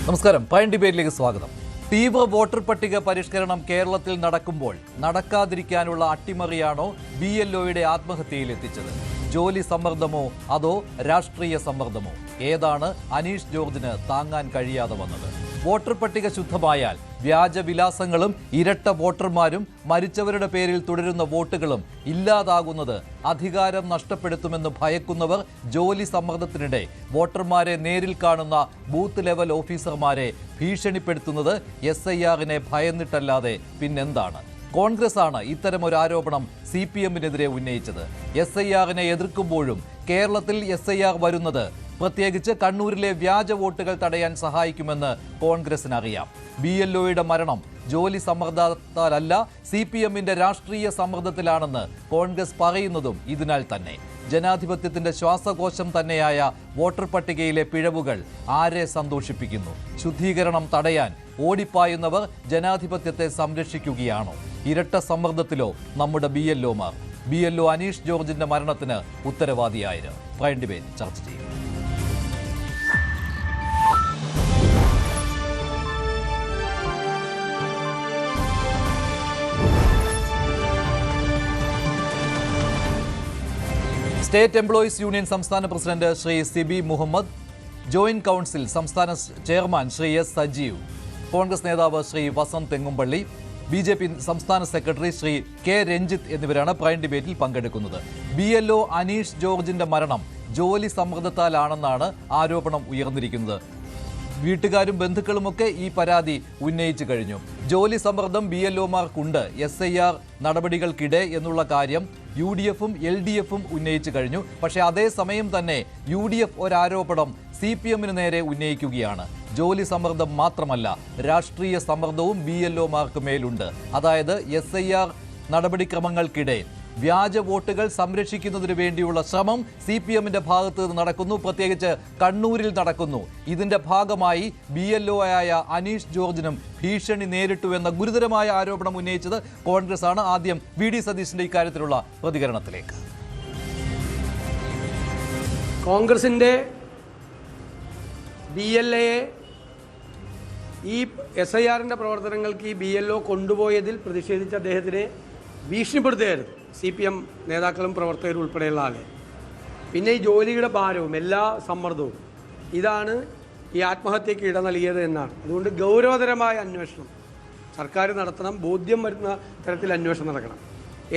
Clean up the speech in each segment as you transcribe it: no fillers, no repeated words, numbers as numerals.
നമസ്കാരം. പ്രൈം ഡിബേറ്റിലേക്ക് സ്വാഗതം. തീവ്ര വോട്ടർ പട്ടിക പരിഷ്കരണം കേരളത്തിൽ നടക്കുമ്പോൾ നടക്കാതിരിക്കാനുള്ള അട്ടിമറിയാണോ BLOയുടെ ആത്മഹത്യയിൽ എത്തിച്ചത്? ജോലി സമ്മർദ്ദമോ അതോ രാഷ്ട്രീയ സമ്മർദ്ദമോ? ഏതാണ് അനീഷ് ജോർജിന് താങ്ങാൻ കഴിയാതെ വന്നത്? വോട്ടർ പട്ടിക ശുദ്ധമായാൽ വ്യാജവിലാസങ്ങളും ഇരട്ട വോട്ടർമാരും മരിച്ചവരുടെ പേരിൽ തുടരുന്ന വോട്ടുകളും ഇല്ലാതാകുന്നത് അധികാരം നഷ്ടപ്പെടുത്തുമെന്ന് ഭയക്കുന്നവർ ജോലി സമ്മർദ്ദത്തിനിടെ വോട്ടർമാരെ നേരിൽ കാണുന്ന ബൂത്ത് ലെവൽ ഓഫീസർമാരെ ഭീഷണിപ്പെടുത്തുന്നത് SIRനെ ഭയന്നിട്ടല്ലാതെ പിന്നെന്താണ്? കോൺഗ്രസ് ആണ് ഇത്തരമൊരു ആരോപണം CPMനെതിരെ ഉന്നയിച്ചത്. SIRനെ എതിർക്കുമ്പോഴും കേരളത്തിൽ SIR വരുന്നത് പ്രത്യേകിച്ച് കണ്ണൂരിലെ വ്യാജ വോട്ടുകൾ തടയാൻ സഹായിക്കുമെന്ന് കോൺഗ്രസിനറിയാം. BLOയുടെ മരണം ജോലി സമ്മർദ്ദത്താലല്ല, CPMന്റെ രാഷ്ട്രീയ സമ്മർദ്ദത്തിലാണെന്ന് കോൺഗ്രസ് പറയുന്നതും ഇതിനാൽ തന്നെ. ജനാധിപത്യത്തിന്റെ ശ്വാസകോശം തന്നെയായ വോട്ടർ പട്ടികയിലെ പിഴവുകൾ ആരെ സന്തോഷിപ്പിക്കുന്നു? ശുദ്ധീകരണം തടയാൻ ഓടിപ്പായുന്നവർ ജനാധിപത്യത്തെ സംരക്ഷിക്കുകയാണോ? ഇരട്ട സമ്മർദ്ദത്തിലോ നമ്മുടെ BLOമാർ? BLO അനീഷ് ജോർജിന്റെ മരണത്തിന് ഉത്തരവാദിയായത്? പ്രൈം ഡിബേറ്റ് ചർച്ച ചെയ്യും. സ്റ്റേറ്റ് എംപ്ലോയീസ് യൂണിയൻ സംസ്ഥാന president Shri Sibi Muhammad, joint council സംസ്ഥാന ചെയർമാൻ ശ്രീ S സജീവ്, കോൺഗ്രസ് നേതാവ് ശ്രീ വസന്ത് തെങ്ങുംപള്ളി, BJP സംസ്ഥാന സെക്രട്ടറി ശ്രീ K രഞ്ജിത്ത് എന്നിവരാണ് പ്രൈം ഡിബേറ്റിൽ പങ്കെടുക്കുന്നത്. BLO അനീഷ് ജോർജിന്റെ മരണം ജോലി സമ്മർദ്ദത്താലാണെന്നാണ് ആരോപണം ഉയർന്നിരിക്കുന്നത്. വീട്ടുകാരും ബന്ധുക്കളുമൊക്കെ ഈ പരാതി ഉന്നയിച്ചു കഴിഞ്ഞു. ജോലി സമ്മർദ്ദം BLOമാർക്കുണ്ട് SIR നടപടികൾക്കിടെ എന്നുള്ള കാര്യം UDFും LDFും ഉന്നയിച്ചു കഴിഞ്ഞു. പക്ഷേ അതേസമയം തന്നെ UDF ഒരാരോപണം CPMന് നേരെ ഉന്നയിക്കുകയാണ്. ജോലി സമ്മർദ്ദം മാത്രമല്ല, രാഷ്ട്രീയ സമ്മർദ്ദവും BLOമാർക്ക് മേലുണ്ട്. അതായത് SIR നടപടിക്രമങ്ങൾക്കിടെ വ്യാജ വോട്ടുകൾ സംരക്ഷിക്കുന്നതിന് വേണ്ടിയുള്ള ശ്രമം CPMന്റെ ഭാഗത്ത് നിന്ന് നടക്കുന്നു, പ്രത്യേകിച്ച് കണ്ണൂരിൽ നടക്കുന്നു. ഇതിന്റെ ഭാഗമായി BLOയായ അനീഷ് ജോർജിനും ഭീഷണി നേരിട്ടുവെന്ന ഗുരുതരമായ ആരോപണം ഉന്നയിച്ചത് കോൺഗ്രസ് ആണ്. ആദ്യം VD സതീശന്റെ ഇക്കാര്യത്തിലുള്ള പ്രതികരണത്തിലേക്ക്. കോൺഗ്രസിന്റെ BLAയെ ഈ SIRന്റെ പ്രവർത്തനങ്ങൾക്ക് ഈ BLO കൊണ്ടുപോയതിൽ പ്രതിഷേധിച്ച അദ്ദേഹത്തിനെ ഭീഷണിപ്പെടുത്തുകയായിരുന്നു CPM നേതാക്കളും പ്രവർത്തകരും ഉൾപ്പെടെയുള്ള ആളെ. പിന്നെ ഈ ജോലിയുടെ ഭാരവും എല്ലാ സമ്മർദ്ദവും ഇതാണ് ഈ ആത്മഹത്യയ്ക്ക് ഇട നൽകിയത് എന്നാണ്. അതുകൊണ്ട് ഗൗരവതരമായ അന്വേഷണം സർക്കാർ നടത്തണം, ബോധ്യം വരുന്ന തരത്തിൽ അന്വേഷണം നടക്കണം.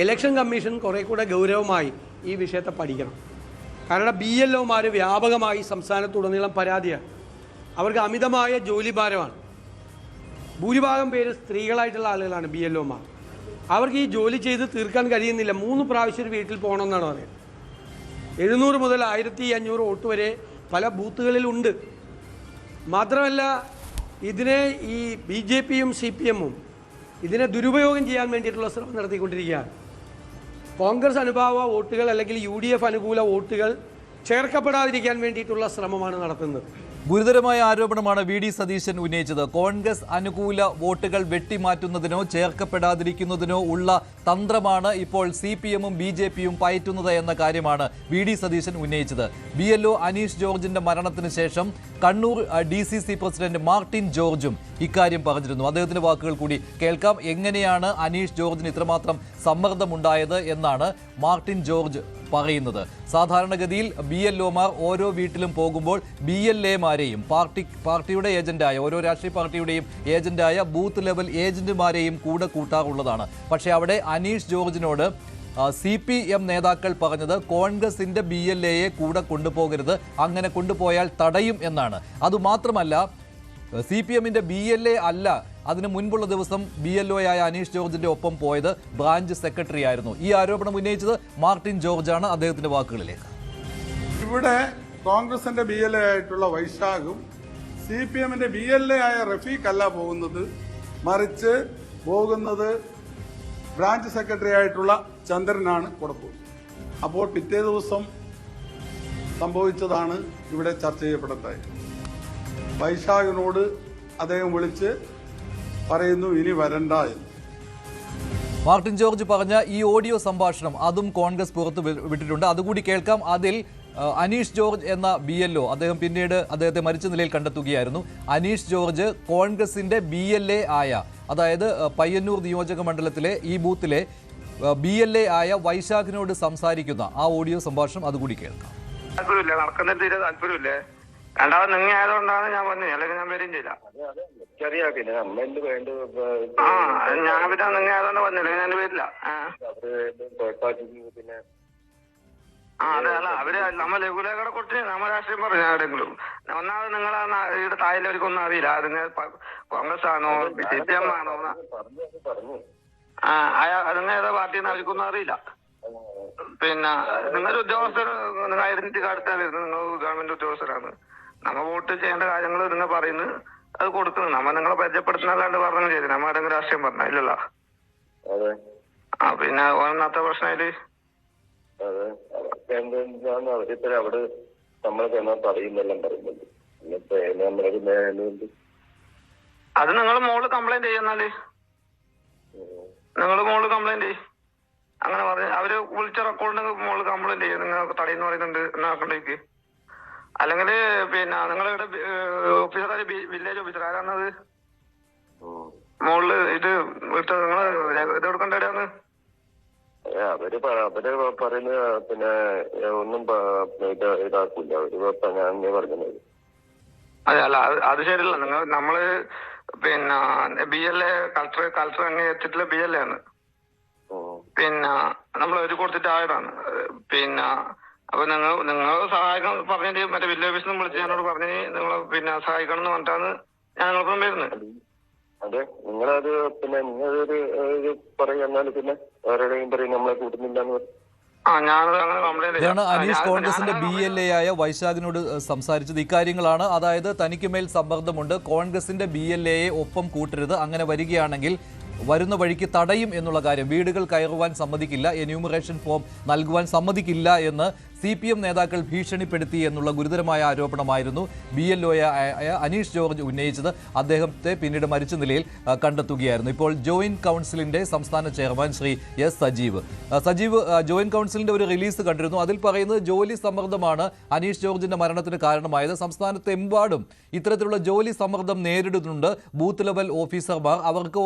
ഇലക്ഷൻ കമ്മീഷൻ കുറേ കൂടെ ഗൗരവമായി ഈ വിഷയത്തെ പഠിക്കണം. കാരണം BLOമാർ വ്യാപകമായി സംസ്ഥാനത്തുടനീളം പരാതിയാണ്. അവർക്ക് അമിതമായ ജോലി ഭാരമാണ്. ഭൂരിഭാഗം പേര് സ്ത്രീകളായിട്ടുള്ള ആളുകളാണ് BLOമാർ. അവർക്ക് ഈ ജോലി ചെയ്ത് തീർക്കാൻ കഴിയുന്നില്ല. 3 പ്രാവശ്യം ഒരു വീട്ടിൽ പോകണമെന്നാണ് പറയുന്നത്. 700 മുതൽ 1500 വോട്ട് വരെ പല ബൂത്തുകളിലുണ്ട്. മാത്രമല്ല ഇതിനെ ഈ BJPയും CPMും ഇതിനെ ദുരുപയോഗം ചെയ്യാൻ വേണ്ടിയിട്ടുള്ള ശ്രമം നടത്തിക്കൊണ്ടിരിക്കുകയാണ്. കോൺഗ്രസ് അനുഭാവ വോട്ടുകൾ അല്ലെങ്കിൽ UDF അനുകൂല വോട്ടുകൾ ചേർക്കപ്പെടാതിരിക്കാൻ വേണ്ടിയിട്ടുള്ള ശ്രമമാണ് നടത്തുന്നത്. ഗുരുതരമായ ആരോപണമാണ് VD സതീശൻ ഉന്നയിച്ചത്. കോൺഗ്രസ് അനുകൂല വോട്ടുകൾ വെട്ടിമാറ്റുന്നതിനോ ചേർക്കപ്പെടാതിരിക്കുന്നതിനോ ഉള്ള തന്ത്രമാണ് ഇപ്പോൾ CPMും BJPയും പയറ്റുന്നത് എന്ന കാര്യമാണ് VD സതീശൻ ഉന്നയിച്ചത്. BLO അനീഷ് ജോർജിന്റെ മരണത്തിന് ശേഷം കണ്ണൂർ DCC പ്രസിഡന്റ് മാർട്ടിൻ ജോർജും ഇക്കാര്യം പറഞ്ഞിരുന്നു. അദ്ദേഹത്തിന്റെ വാക്കുകൾ കൂടി കേൾക്കാം. എങ്ങനെയാണ് അനീഷ് ജോർജിന് ഇത്രമാത്രം സമ്മർദ്ദമുണ്ടായത് എന്നാണ് മാർട്ടിൻ ജോർജ് പറയുന്നത്. സാധാരണഗതിയിൽ BLOമാർ ഓരോ വീട്ടിലും പോകുമ്പോൾ BLAമാരെയും പാർട്ടിയുടെ ഏജന്റായ ഓരോ രാഷ്ട്രീയ പാർട്ടിയുടെയും ഏജന്റായ ബൂത്ത് ലെവൽ ഏജന്റുമാരെയും കൂടെ കൂട്ടാറുള്ളതാണ്. പക്ഷേ അവിടെ അനീഷ് ജോർജിനോട് CPM നേതാക്കൾ പറഞ്ഞത് കോൺഗ്രസിന്റെ BLAയെ കൂടെ കൊണ്ടുപോകരുത്, അങ്ങനെ കൊണ്ടുപോയാൽ തടയും എന്നാണ്. അതുമാത്രമല്ല, CPMന്റെ BLA അല്ല, അതിന് മുൻപുള്ള ദിവസം BLOയായ അനീഷ് ജോർജിന്റെ ഒപ്പം പോയത് ബ്രാഞ്ച് സെക്രട്ടറി ആയിരുന്നു. ഈ ആരോപണം ഉന്നയിച്ചത് മാർട്ടിൻ ജോർജാണ്. അദ്ദേഹത്തിന്റെ വാക്കുകളിലേക്ക്. ഇവിടെ കോൺഗ്രസിന്റെ BLA ആയിട്ടുള്ള വൈശാഖും CPMന്റെ BLA ആയ റഫീഖ് അല്ല പോകുന്നത്, മറിച്ച് പോകുന്നത് ബ്രാഞ്ച് സെക്രട്ടറി ആയിട്ടുള്ള ചന്ദ്രനാണ് കൂടെ പോകുന്നത്. അപ്പോൾ പിറ്റേ ദിവസം സംഭവിച്ചതാണ് ഇവിടെ ചർച്ച ചെയ്യപ്പെടുന്നത്. വൈശാഖിനോട് അദ്ദേഹം വിളിച്ച് പറയുന്നു ഇനി വരണ്ട എന്ന്. മാർട്ടിൻ ജോർജ് പറഞ്ഞ ഈ ഓഡിയോ സംഭാഷണം അതും കോൺഗ്രസ് പുറത്തു വിട്ടിട്ടുണ്ട്. അതുകൂടി കേൾക്കാം. അതിൽ അനീഷ് ജോർജ് എന്ന BLO, അദ്ദേഹം പിന്നീട് അദ്ദേഹത്തെ മരിച്ച നിലയിൽ കണ്ടെത്തുകയായിരുന്നു. അനീഷ് ജോർജ് കോൺഗ്രസിന്റെ BLA ആയ, അതായത് പയ്യന്നൂർ നിയോജക മണ്ഡലത്തിലെ ഈ ബൂത്തിലെ BLA ആയ വൈശാഖിനോട് സംസാരിക്കുന്ന ആ ഓഡിയോ സംഭാഷണം അതുകൂടി കേൾക്കാം. താല്പര്യമില്ല, നടക്കുന്ന തീരെ താല്പര്യമില്ലേ. രണ്ടാമത് നിങ്ങൾ ആയതുകൊണ്ടാണ് ഞാൻ വന്നത്, അല്ലെങ്കിൽ ഞാൻ വരും ചെയ്യില്ല. ഞാൻ പിന്നെ നിങ്ങൾ ആയതുകൊണ്ട് വന്നില്ല, ഞാൻ വരില്ല. അതെ, അല്ല അവര് നമ്മ ലഘുലേഖയുടെ കൊട്ടി നമ്മ രാഷ്ട്രീയം പറഞ്ഞു എവിടെയെങ്കിലും. ഒന്നാമത് നിങ്ങൾ ഇവിടെ തായിലവർക്കൊന്നും അറിയില്ല, നിങ്ങൾ കോൺഗ്രസ് ആണോ CPM ആണോ, നിങ്ങൾ ഏതാ പാർട്ടിന്ന് അവർക്കൊന്നും അറിയില്ല. പിന്നെ നിങ്ങളൊരു ഉദ്യോഗസ്ഥർ, നിങ്ങൾ ഐഡന്റിറ്റി കാർഡ് എടുത്താൽ വരുന്നത്, നിങ്ങൾ ഗവൺമെന്റ് ഉദ്യോഗസ്ഥരാണ്. നമ്മ വോട്ട് ചെയ്യേണ്ട കാര്യങ്ങൾ നിങ്ങൾ പറയുന്നത് അത് കൊടുക്കുന്നു. നമ്മ നിങ്ങളെ പരിചയപ്പെടുത്തുന്നല്ലാണ്ട് പറഞ്ഞു ചെയ്തു നമ്മ ആരെങ്കിലും രാഷ്ട്രീയം പറഞ്ഞ ഇല്ലല്ലോ. പിന്നെ ഒന്നാമത്തെ പ്രശ്നയില് അവിടെ നമ്മളെ പറയുന്നെല്ലാം പറയുന്നുണ്ട്. അത് നിങ്ങൾ മോള് കംപ്ലൈന്റ് ചെയ്യുന്നാല്, നിങ്ങൾ മോള് കംപ്ലൈന്റ് ചെയ്യും. അങ്ങനെ പറഞ്ഞു അവര് വിളിച്ച റെക്കോർഡിന് മോള് കംപ്ലൈന്റ് ചെയ്യും. നിങ്ങൾ തടയുന്ന പറയുന്നുണ്ട് എന്നാക്കണ്ടേക്ക്. അല്ലെങ്കിൽ പിന്നെ നിങ്ങളിവിടെ ഓഫീസർ, വില്ലേജ് ഓഫീസർ ആരാണത് മോളില് ഇത് നിങ്ങൾ ഇത് കൊടുക്കേണ്ട എവിടെയാണ്? അവര് പറയുന്നത് പിന്നെ ഒന്നും ഇതാക്കൂല. അവര് ഞാൻ പറഞ്ഞത് അതെ, അല്ല അത് ശരിയല്ല. നമ്മള് പിന്നെ BLA കളക്ടർ അങ്ങനെ എത്തിയിട്ടുള്ള BLA ആണ്. പിന്നെ നമ്മൾ ഒരു കൊടുത്തിട്ട് ആയതാണ്. പിന്നെ അപ്പൊ നിങ്ങൾ സഹായിക്കാൻ പറഞ്ഞിട്ട് മറ്റേ വില്ലേജ് ഓഫീസിൽ നിന്ന് വിളിച്ച് ഞങ്ങളോട് പറഞ്ഞ് നിങ്ങൾ പിന്നെ സഹായിക്കണം എന്ന് പറഞ്ഞിട്ടാണ് ഞാൻ നിങ്ങൾക്കും വരുന്നത്. അതെ, നിങ്ങളത് പിന്നെ നിങ്ങളൊരു പറയുന്നാൽ പിന്നെ വേറെവിടെയും പറയും നമ്മളെ കൂട്ടുന്നില്ലെന്ന്. ഇതാണ് അനീഷ് കോൺഗ്രസിന്റെ BLA ആയ വൈശാഖിനോട് സംസാരിച്ചത്. ഇക്കാര്യങ്ങളാണ്, അതായത് തനിക്ക് മേൽ സമ്മർദ്ദമുണ്ട്, കോൺഗ്രസിന്റെ BLAയെ ഒപ്പം കൂട്ടരുത്, അങ്ങനെ വരികയാണെങ്കിൽ വരുന്ന വഴിക്ക് തടയും എന്നുള്ള കാര്യം, വീടുകൾ കയറുവാൻ സമ്മതിക്കില്ല, എന്യൂമറേഷൻ ഫോം നൽകുവാൻ സമ്മതിക്കില്ല എന്ന് CPM നേതാക്കൾ ഭീഷണിപ്പെടുത്തി എന്നുള്ള ഗുരുതരമായ ആരോപണമായിരുന്നു BLO ആയ അനീഷ് ജോർജ് ഉന്നയിച്ചത്. അദ്ദേഹത്തെ പിന്നീട് മരിച്ച നിലയിൽ കണ്ടെത്തുകയായിരുന്നു. ഇപ്പോൾ ജോയിന്റ് കൗൺസിലിന്റെ സംസ്ഥാന chairman Shri S. Sajeev joint കൗൺസിലിന്റെ ഒരു റിലീസ് കണ്ടിരുന്നു. അതിൽ പറയുന്നത് ജോലി സമ്മർദ്ദമാണ് അനീഷ് ജോർജിന്റെ മരണത്തിന് കാരണമായത്. സംസ്ഥാനത്തെമ്പാടും ഇത്തരത്തിലുള്ള ജോലി സമ്മർദ്ദം നേരിടുന്നുണ്ട് ബൂത്ത് ലെവൽ ഓഫീസർമാർ. അവർക്ക്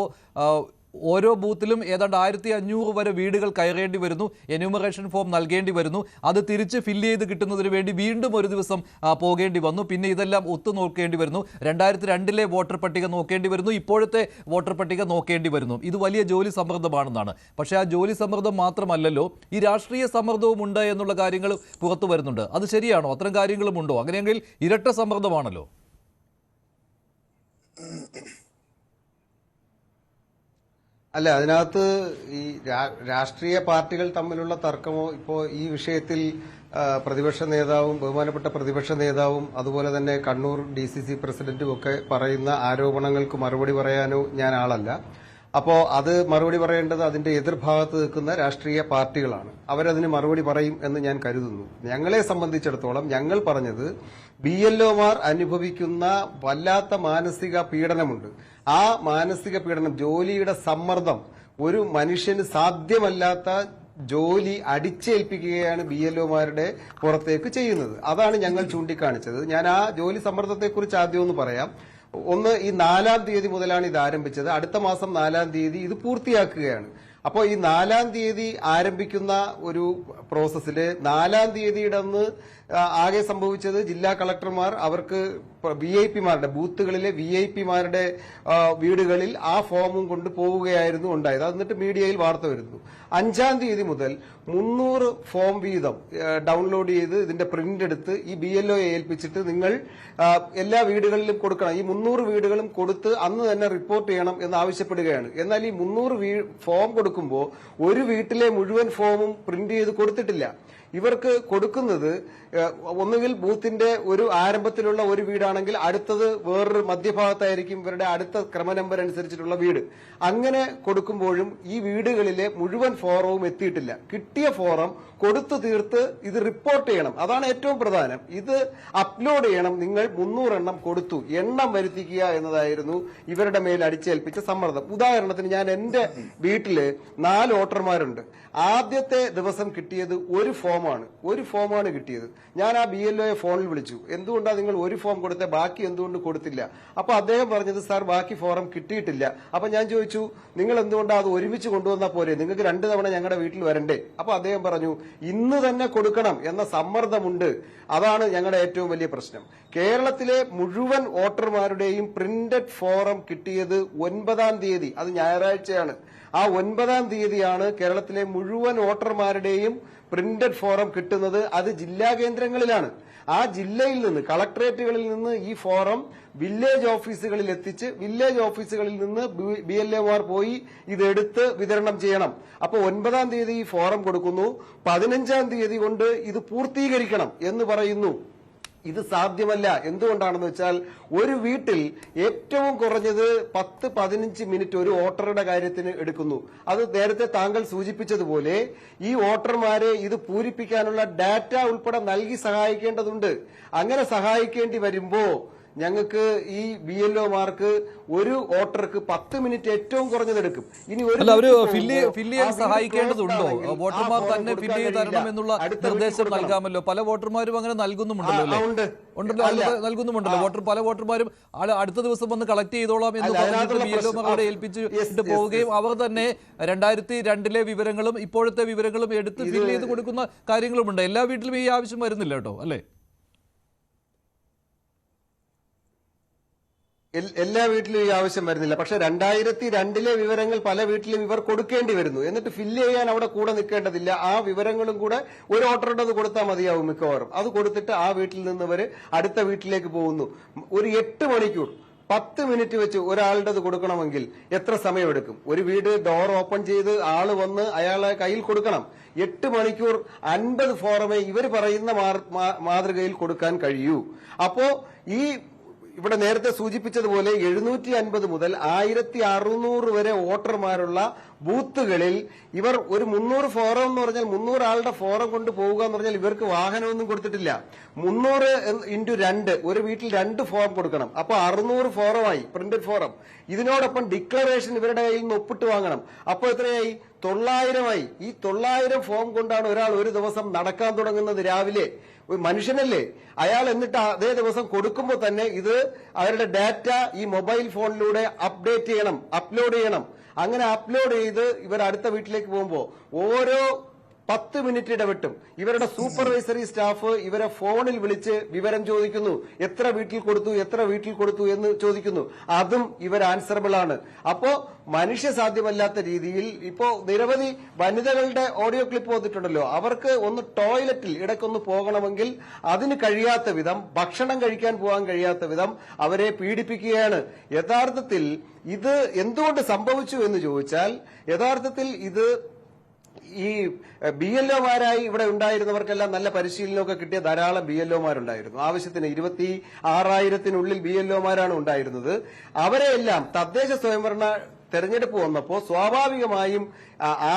ഓരോ ബൂത്തിലും ഏതാണ്ട് 1500 വരെ വീടുകൾ കയറേണ്ടി വരുന്നു, എന്യൂമറേഷൻ ഫോം നൽകേണ്ടി വരുന്നു, അത് തിരിച്ച് ഫില്ല് ചെയ്ത് കിട്ടുന്നതിന് വേണ്ടി വീണ്ടും ഒരു ദിവസം പോകേണ്ടി വന്നു. പിന്നെ ഇതെല്ലാം ഒത്തുനോക്കേണ്ടി വരുന്നു. 2002 വോട്ടർ പട്ടിക നോക്കേണ്ടി വരുന്നു, ഇപ്പോഴത്തെ വോട്ടർ പട്ടിക നോക്കേണ്ടി വരുന്നു. ഇത് വലിയ ജോലി സമ്മർദ്ദമാണെന്നാണ്. പക്ഷേ ആ ജോലി സമ്മർദ്ദം മാത്രമല്ലല്ലോ, ഈ രാഷ്ട്രീയ സമ്മർദ്ദവും ഉണ്ട് എന്നുള്ള കാര്യങ്ങൾ പുറത്തു വരുന്നുണ്ട്. അത് ശരിയാണോ? അത്തരം കാര്യങ്ങളും ഉണ്ടോ? അങ്ങനെയെങ്കിൽ ഇരട്ട സമ്മർദ്ദമാണല്ലോ. അല്ല, അതിനകത്ത് ഈ രാഷ്ട്രീയ പാർട്ടികൾ തമ്മിലുള്ള തർക്കമോ ഇപ്പോൾ ഈ വിഷയത്തിൽ പ്രതിപക്ഷ നേതാവും ബഹുമാനപ്പെട്ട പ്രതിപക്ഷ നേതാവും അതുപോലെ തന്നെ കണ്ണൂർ DCC പ്രസിഡന്റും ഒക്കെ പറയുന്ന ആരോപണങ്ങൾക്ക് മറുപടി പറയാനോ ഞാൻ ആളല്ല. അപ്പോൾ അത് മറുപടി പറയേണ്ടത് അതിന്റെ എതിർഭാഗത്ത് നിൽക്കുന്ന രാഷ്ട്രീയ പാർട്ടികളാണ്. അവരതിന് മറുപടി പറയും എന്ന് ഞാൻ കരുതുന്നു. ഞങ്ങളെ സംബന്ധിച്ചിടത്തോളം ഞങ്ങൾ പറഞ്ഞത് BLOമാർ അനുഭവിക്കുന്ന വല്ലാത്ത മാനസിക പീഡനമുണ്ട്. ആ മാനസിക പീഡനം, ജോലിയുടെ സമ്മർദ്ദം, ഒരു മനുഷ്യന് സാധ്യമല്ലാത്ത ജോലി അടിച്ചേൽപ്പിക്കുകയാണ് BLOമാരുടെ പുറത്തേക്ക് ചെയ്യുന്നത്. അതാണ് ഞങ്ങൾ ചൂണ്ടിക്കാണിച്ചത്. ഞാൻ ആ ജോലി സമ്മർദ്ദത്തെക്കുറിച്ച് ആദ്യം ഒന്ന് പറയാം. ഒന്ന്, ഈ 4-ാം തീയതി മുതലാണ് ഇത് ആരംഭിച്ചത്. അടുത്ത മാസം 4-ാം തീയതി ഇത് പൂർത്തിയാക്കുകയാണ്. അപ്പോൾ ഈ 4-ാം തീയതി ആരംഭിക്കുന്ന ഒരു പ്രോസസ്സില് 4-ാം തീയതിയുടെ അന്ന് ആകെ സംഭവിച്ചത് ജില്ലാ കളക്ടർമാർ അവർക്ക് VIP-മാരുടെ ബൂത്തുകളിലെ VIP-മാരുടെ വീടുകളിൽ ആ ഫോമും കൊണ്ട് പോവുകയായിരുന്നു ഉണ്ടായത്. എന്നിട്ട് മീഡിയയിൽ വാർത്ത വരുന്നു. 5-ാം തീയതി മുതൽ 300 ഫോം വീതം ഡൗൺലോഡ് ചെയ്ത് ഇതിന്റെ പ്രിന്റ് എടുത്ത് ഈ BLOയെ ഏൽപ്പിച്ചിട്ട് നിങ്ങൾ എല്ലാ വീടുകളിലും കൊടുക്കണം, ഈ 300 വീടുകളും കൊടുത്ത് അന്ന് തന്നെ റിപ്പോർട്ട് ചെയ്യണം എന്ന് ആവശ്യപ്പെടുകയാണ്. എന്നാൽ ഈ 300 ഫോം കൊടുക്കുമ്പോൾ ഒരു വീട്ടിലെ മുഴുവൻ ഫോമും പ്രിന്റ് ചെയ്ത് കൊടുത്തിട്ടില്ല. ഇവർക്ക് കൊടുക്കുന്നത് ഒന്നുകിൽ ബൂത്തിന്റെ ഒരു ആരംഭത്തിലുള്ള ഒരു വീടാണെങ്കിൽ അടുത്തത് വേറൊരു മധ്യഭാഗത്തായിരിക്കും ഇവരുടെ അടുത്ത ക്രമ നമ്പർ അനുസരിച്ചിട്ടുള്ള വീട്. അങ്ങനെ കൊടുക്കുമ്പോഴും ഈ വീടുകളിലെ മുഴുവൻ ഫോറവും എത്തിയിട്ടില്ല. കിട്ടിയ ഫോറം കൊടുത്തു തീർത്ത് ഇത് റിപ്പോർട്ട് ചെയ്യണം. അതാണ് ഏറ്റവും പ്രധാനം. ഇത് അപ്ലോഡ് ചെയ്യണം. നിങ്ങൾ 300 എണ്ണം കൊടുത്തു, എണ്ണം വരുത്തിക്കുക എന്നതായിരുന്നു ഇവരുടെ മേൽ അടിച്ചേൽപ്പിച്ച സമ്മർദ്ദം. ഉദാഹരണത്തിന് ഞാൻ എന്റെ വീട്ടില് 4 വോട്ടർമാരുണ്ട്. ആദ്യത്തെ ദിവസം കിട്ടിയത് ഒരു ഫോം ഫോമാണ് കിട്ടിയത്. ഞാൻ ആ BLO ഫോണിൽ വിളിച്ചു, എന്തുകൊണ്ടാണ് നിങ്ങൾ ഒരു ഫോം കൊടുത്തേ, ബാക്കി എന്തുകൊണ്ട് കൊടുത്തില്ല? അപ്പൊ അദ്ദേഹം പറഞ്ഞത്, സാർ ബാക്കി ഫോറം കിട്ടിയിട്ടില്ല. അപ്പൊ ഞാൻ ചോദിച്ചു, നിങ്ങൾ എന്തുകൊണ്ടാണ് അത് ഒരുമിച്ച് കൊണ്ടുവന്നാൽ പോരെ, നിങ്ങൾക്ക് 2 തവണ ഞങ്ങളുടെ വീട്ടിൽ വരണ്ടേ? അപ്പൊ അദ്ദേഹം പറഞ്ഞു, ഇന്ന് തന്നെ കൊടുക്കണം എന്ന സമ്മർദ്ദമുണ്ട്, അതാണ് ഞങ്ങളുടെ ഏറ്റവും വലിയ പ്രശ്നം. കേരളത്തിലെ മുഴുവൻ വോട്ടർമാരുടെയും പ്രിന്റഡ് ഫോറം കിട്ടിയത് 9-ാം തീയതി, അത് ഞായറാഴ്ചയാണ്. ആ 9-ാം തീയതിയാണ് കേരളത്തിലെ മുഴുവൻ വോട്ടർമാരുടെയും പ്രിന്റഡ് ഫോറം കിട്ടുന്നത്. അത് ജില്ലാ കേന്ദ്രങ്ങളിലാണ്. ആ ജില്ലയിൽ നിന്ന്, കളക്ടറേറ്റുകളിൽ നിന്ന് ഈ ഫോറം വില്ലേജ് ഓഫീസുകളിൽ എത്തിച്ച്, വില്ലേജ് ഓഫീസുകളിൽ നിന്ന് BLOമാർ പോയി ഇതെടുത്ത് വിതരണം ചെയ്യണം. അപ്പൊ 9-ാം തീയതി ഈ ഫോറം കൊടുക്കുന്നു, 15-ാം തീയതി കൊണ്ട് ഇത് പൂർത്തീകരിക്കണം എന്ന് പറയുന്നു. ഇത് സാധ്യമല്ല. എന്തുകൊണ്ടാണെന്ന് വെച്ചാൽ, ഒരു വീട്ടിൽ ഏറ്റവും കുറഞ്ഞത് 10-15 മിനിറ്റ് ഒരു വോട്ടറുടെ കാര്യത്തിന് എടുക്കുന്നു. അത് നേരത്തെ താങ്കൾ സൂചിപ്പിച്ചതുപോലെ ഈ വോട്ടർമാരെ ഇത് പൂരിപ്പിക്കാനുള്ള ഡാറ്റ ഉൾപ്പെടെ നൽകി സഹായിക്കേണ്ടതുണ്ട്. അങ്ങനെ സഹായിക്കേണ്ടി വരുമ്പോ ഞങ്ങൾക്ക് ഈ BLOമാർക്ക് ഒരു വോട്ടർക്ക് 10 മിനിറ്റ് ഏറ്റവും കുറഞ്ഞതെടുക്കും. ഇനി ഫില്ല് ചെയ്യാൻ സഹായിക്കേണ്ടതുണ്ടോ? വോട്ടർമാർ തന്നെ ഫില്ല് ചെയ്ത് തരണം എന്നുള്ള നിർദ്ദേശം നൽകാമല്ലോ. പല വോട്ടർമാരും അങ്ങനെ നൽകുന്നുമുണ്ടല്ലോ. പല വോട്ടർമാരും അടുത്ത ദിവസം വന്ന് കളക്ട് ചെയ്തോളാം എന്ന് പറഞ്ഞിട്ട് BLOമാരോട് ഏൽപ്പിച്ചിട്ട് പോവുകയും അവർ തന്നെ 2002 വിവരങ്ങളും ഇപ്പോഴത്തെ വിവരങ്ങളും എടുത്ത് ഫില്ല് ചെയ്ത് കൊടുക്കുന്ന കാര്യങ്ങളുമുണ്ട്. എല്ലാ വീട്ടിലും ഈ ആവശ്യം വരുന്നില്ല കേട്ടോ, അല്ലേ? എല്ലാ വീട്ടിലും ഈ ആവശ്യം വരുന്നില്ല. പക്ഷെ 2002 വിവരങ്ങൾ പല വീട്ടിലും ഇവർ കൊടുക്കേണ്ടി വരുന്നു. എന്നിട്ട് ഫില്ല് ചെയ്യാൻ അവിടെ കൂടെ നിൽക്കേണ്ടതില്ല. ആ വിവരങ്ങളും കൂടെ ഒരു വോട്ടറുടെ കൊടുത്താൽ മതിയാവും മിക്കവാറും. അത് കൊടുത്തിട്ട് ആ വീട്ടിൽ നിന്ന് ഇവർ അടുത്ത വീട്ടിലേക്ക് പോകുന്നു. ഒരു 8 മണിക്കൂർ 10 മിനിറ്റ് വെച്ച് ഒരാളുടെ കൊടുക്കണമെങ്കിൽ എത്ര സമയമെടുക്കും? ഒരു വീട് ഡോർ ഓപ്പൺ ചെയ്ത് ആള് വന്ന് അയാളെ കയ്യിൽ കൊടുക്കണം. 8 മണിക്കൂർ 50 ഫോറമേ ഇവർ പറയുന്ന മാതൃകയിൽ കൊടുക്കാൻ കഴിയൂ. അപ്പോ ഈ ഇവിടെ നേരത്തെ സൂചിപ്പിച്ചതുപോലെ 750 മുതൽ 1600 വരെ വോട്ടർമാരുള്ള ബൂത്തുകളിൽ ഇവർ ഒരു 300 ഫോറം എന്ന് പറഞ്ഞാൽ 300 ആളുടെ ഫോറം കൊണ്ട് പോവുക എന്ന് പറഞ്ഞാൽ ഇവർക്ക് വാഹനമൊന്നും കൊടുത്തിട്ടില്ല. 300 × 2 ഒരു വീട്ടിൽ 2 ഫോം കൊടുക്കണം. അപ്പൊ 600 ഫോറമായി, പ്രിന്റഡ് ഫോറം. ഇതിനോടൊപ്പം ഡിക്ലറേഷൻ ഇവരുടെ കയ്യിൽ നിന്ന് ഒപ്പിട്ട് വാങ്ങണം. അപ്പൊ എത്രയായി? 900 ഈ 900 ഫോം കൊണ്ടാണ് ഒരാൾ ഒരു ദിവസം നടക്കാൻ തുടങ്ങുന്നത്. രാവിലെ ഒരു മനുഷ്യനല്ലേ അയാൾ. എന്നിട്ട് അതേ ദിവസം കൊടുക്കുമ്പോൾ തന്നെ ഇത് അവരുടെ ഡാറ്റ ഈ മൊബൈൽ ഫോണിലൂടെ അപ്ഡേറ്റ് ചെയ്യണം, അപ്ലോഡ് ചെയ്യണം. അങ്ങനെ അപ്ലോഡ് ചെയ്ത് ഇവർ അടുത്ത വീട്ടിലേക്ക് പോകുമ്പോൾ ഓരോ 10 മിനിറ്റ് ഇടവിട്ടും ഇവരുടെ സൂപ്പർവൈസറി സ്റ്റാഫ് ഇവരെ ഫോണിൽ വിളിച്ച് വിവരം ചോദിക്കുന്നു. എത്ര വീട്ടിൽ കൊടുത്തു എന്ന് ചോദിക്കുന്നു. അതും ഇവർ ആൻസറബിൾ ആണ്. അപ്പോ മനുഷ്യ സാധ്യമല്ലാത്ത രീതിയിൽ ഇപ്പോ നിരവധി വനിതകളുടെ ഓഡിയോ ക്ലിപ്പ് വന്നിട്ടുണ്ടല്ലോ. അവർക്ക് ഒന്ന് ടോയ്ലറ്റിൽ ഇടയ്ക്കൊന്ന് പോകണമെങ്കിൽ അതിന് കഴിയാത്ത വിധം, ഭക്ഷണം കഴിക്കാൻ പോകാൻ കഴിയാത്ത വിധം അവരെ പീഡിപ്പിക്കുകയാണ്. യഥാർത്ഥത്തിൽ ഇത് എന്തുകൊണ്ട് സംഭവിച്ചു എന്ന് ചോദിച്ചാൽ, യഥാർത്ഥത്തിൽ ഇത് ഈ BLOമാരായി ഇവിടെ ഉണ്ടായിരുന്നവർക്കെല്ലാം നല്ല പരിശീലനമൊക്കെ കിട്ടിയ ധാരാളം BLOമാരുണ്ടായിരുന്നു. ആവശ്യത്തിന് 26,000-നുള്ളിൽ BLOമാരാണ് ഉണ്ടായിരുന്നത്. അവരെയെല്ലാം തദ്ദേശ സ്വയംഭരണ തെരഞ്ഞെടുപ്പ് വന്നപ്പോൾ സ്വാഭാവികമായും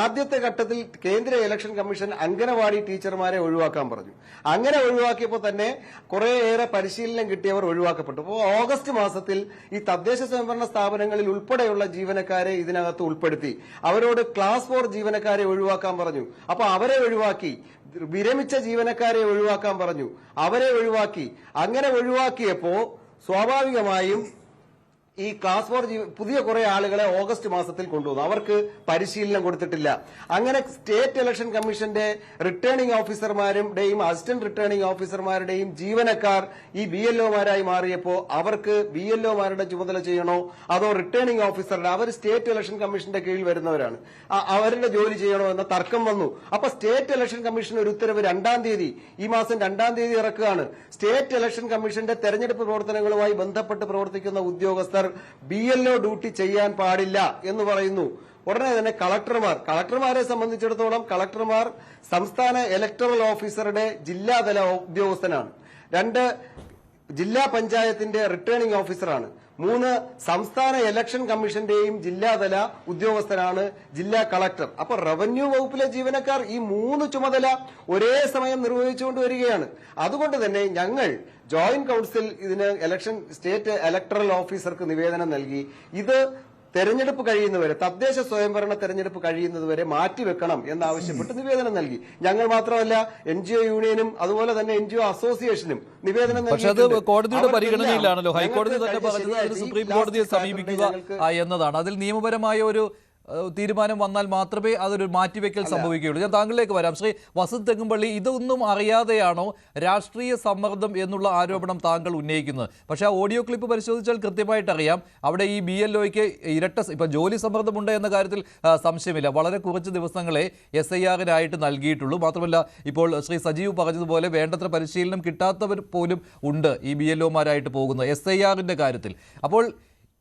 ആദ്യത്തെ ഘട്ടത്തിൽ കേന്ദ്ര ഇലക്ഷൻ കമ്മീഷൻ അംഗനവാടി ടീച്ചർമാരെ ഒഴിവാക്കാൻ പറഞ്ഞു. അങ്ങനെ ഒഴിവാക്കിയപ്പോൾ തന്നെ കുറേയേറെ പരിശീലനം കിട്ടിയവർ ഒഴിവാക്കപ്പെട്ടു. അപ്പോൾ ഓഗസ്റ്റ് മാസത്തിൽ ഈ തദ്ദേശ സ്വയംഭരണ സ്ഥാപനങ്ങളിൽ ഉൾപ്പെടെയുള്ള ജീവനക്കാരെ ഇതിനകത്ത് ഉൾപ്പെടുത്തി. അവരോട് ക്ലാസ് 4 ജീവനക്കാരെ ഒഴിവാക്കാൻ പറഞ്ഞു. അപ്പൊ അവരെ ഒഴിവാക്കി. വിരമിച്ച ജീവനക്കാരെ ഒഴിവാക്കാൻ പറഞ്ഞു, അവരെ ഒഴിവാക്കി. അങ്ങനെ ഒഴിവാക്കിയപ്പോ സ്വാഭാവികമായും ഈ ക്ലാസ് 4 പുതിയ കുറെ ആളുകളെ ഓഗസ്റ്റ് മാസത്തിൽ കൊണ്ടുവന്നു. അവർക്ക് പരിശീലനം കൊടുത്തിട്ടില്ല. അങ്ങനെ സ്റ്റേറ്റ് ഇലക്ഷൻ കമ്മീഷന്റെ റിട്ടേണിംഗ് ഓഫീസർമാരുടെയും അസിസ്റ്റന്റ് റിട്ടേണിംഗ് ഓഫീസർമാരുടെയും ജീവനക്കാർ ഈ BLOമാരായി മാറിയപ്പോൾ അവർക്ക് BLOമാരുടെ ചുമതല ചെയ്യണോ അതോ റിട്ടേണിംഗ് ഓഫീസറുടെ, അവർ സ്റ്റേറ്റ് ഇലക്ഷൻ കമ്മീഷന്റെ കീഴിൽ വരുന്നവരാണ്, അവരുടെ ജോലി ചെയ്യണോ എന്ന തർക്കം വന്നു. അപ്പൊ സ്റ്റേറ്റ് ഇലക്ഷൻ കമ്മീഷൻ ഒരു ഉത്തരവ് 2-ാം തീയതി, ഈ മാസം 2-ാം തീയതി ഇറക്കുകയാണ്. സ്റ്റേറ്റ് ഇലക്ഷൻ കമ്മീഷന്റെ തെരഞ്ഞെടുപ്പ് പ്രവർത്തനങ്ങളുമായി ബന്ധപ്പെട്ട് പ്രവർത്തിക്കുന്ന ഉദ്യോഗസ്ഥർ BLO ഡ്യൂട്ടി ചെയ്യാൻ പാടില്ല എന്ന് പറയുന്നു. ഉടനെ തന്നെ കളക്ടർമാരെ സംബന്ധിച്ചിടത്തോളം കളക്ടർമാർ സംസ്ഥാന ഇലക്ടറൽ ഓഫീസറുടെ ജില്ലാതല ഉദ്യോഗസ്ഥനാണ്. 2 ജില്ലാ പഞ്ചായത്തിന്റെ റിട്ടേണിംഗ് ഓഫീസറാണ്. 3 സംസ്ഥാന ഇലക്ഷൻ കമ്മീഷന്റെയും ജില്ലാതല ഉദ്യോഗസ്ഥനാണ് ജില്ലാ കളക്ടർ. അപ്പൊ റവന്യൂ വകുപ്പിലെ ജീവനക്കാർ ഈ 3 ചുമതല ഒരേ സമയം നിർവഹിച്ചുകൊണ്ട് വരികയാണ്. അതുകൊണ്ട് തന്നെ ഞങ്ങൾ ജോയിന്റ് കൌൺസിൽ ഇതിന് സ്റ്റേറ്റ് ഇലക്ടറൽ ഓഫീസർക്ക് നിവേദനം നൽകി. ഇത് തെരഞ്ഞെടുപ്പ് കഴിയുന്നവരെ, തദ്ദേശ സ്വയംഭരണ തെരഞ്ഞെടുപ്പ് കഴിയുന്നതുവരെ മാറ്റിവെക്കണം എന്നാവശ്യപ്പെട്ട് നിവേദനം നൽകി. ഞങ്ങൾ മാത്രമല്ല, NGO യൂണിയനും അതുപോലെ തന്നെ NGO അസോസിയേഷനും നിവേദനം നൽകി. പക്ഷെ അത് കോടതിയുടെ പരിഗണനയിലാണല്ലോ. ഹൈക്കോടതി തന്നെ പറഞ്ഞത് സുപ്രീം കോടതിയെ സമീപിക്കുക എന്നതാണ്. അതിൽ നിയമപരമായ ഒരു തീരുമാനം വന്നാൽ മാത്രമേ അതൊരു മാറ്റിവെക്കൽ സംഭവിക്കുകയുള്ളൂ. ഞാൻ താങ്കളിലേക്ക് വരാം. ശ്രീ വസന്ത് തെങ്ങുംപള്ളി, ഇതൊന്നും അറിയാതെയാണോ രാഷ്ട്രീയ സമ്മർദ്ദം എന്നുള്ള ആരോപണം താങ്കൾ ഉന്നയിക്കുന്നത്? പക്ഷേ ആ ഓഡിയോ ക്ലിപ്പ് പരിശോധിച്ചാൽ കൃത്യമായിട്ട് അറിയാം അവിടെ ഈ BLOയ്ക്ക് ഇപ്പം ജോലി സമ്മർദ്ദമുണ്ട് എന്ന കാര്യത്തിൽ സംശയമില്ല. വളരെ കുറച്ച് ദിവസങ്ങളെ SIRനായിട്ട് നൽകിയിട്ടുള്ളൂ. മാത്രമല്ല ഇപ്പോൾ ശ്രീ സജീവ് പറഞ്ഞതുപോലെ വേണ്ടത്ര പരിശീലനം കിട്ടാത്തവർ പോലും ഉണ്ട് ഈ BLOമാരായിട്ട് പോകുന്നത് SIRന്റെ കാര്യത്തിൽ. അപ്പോൾ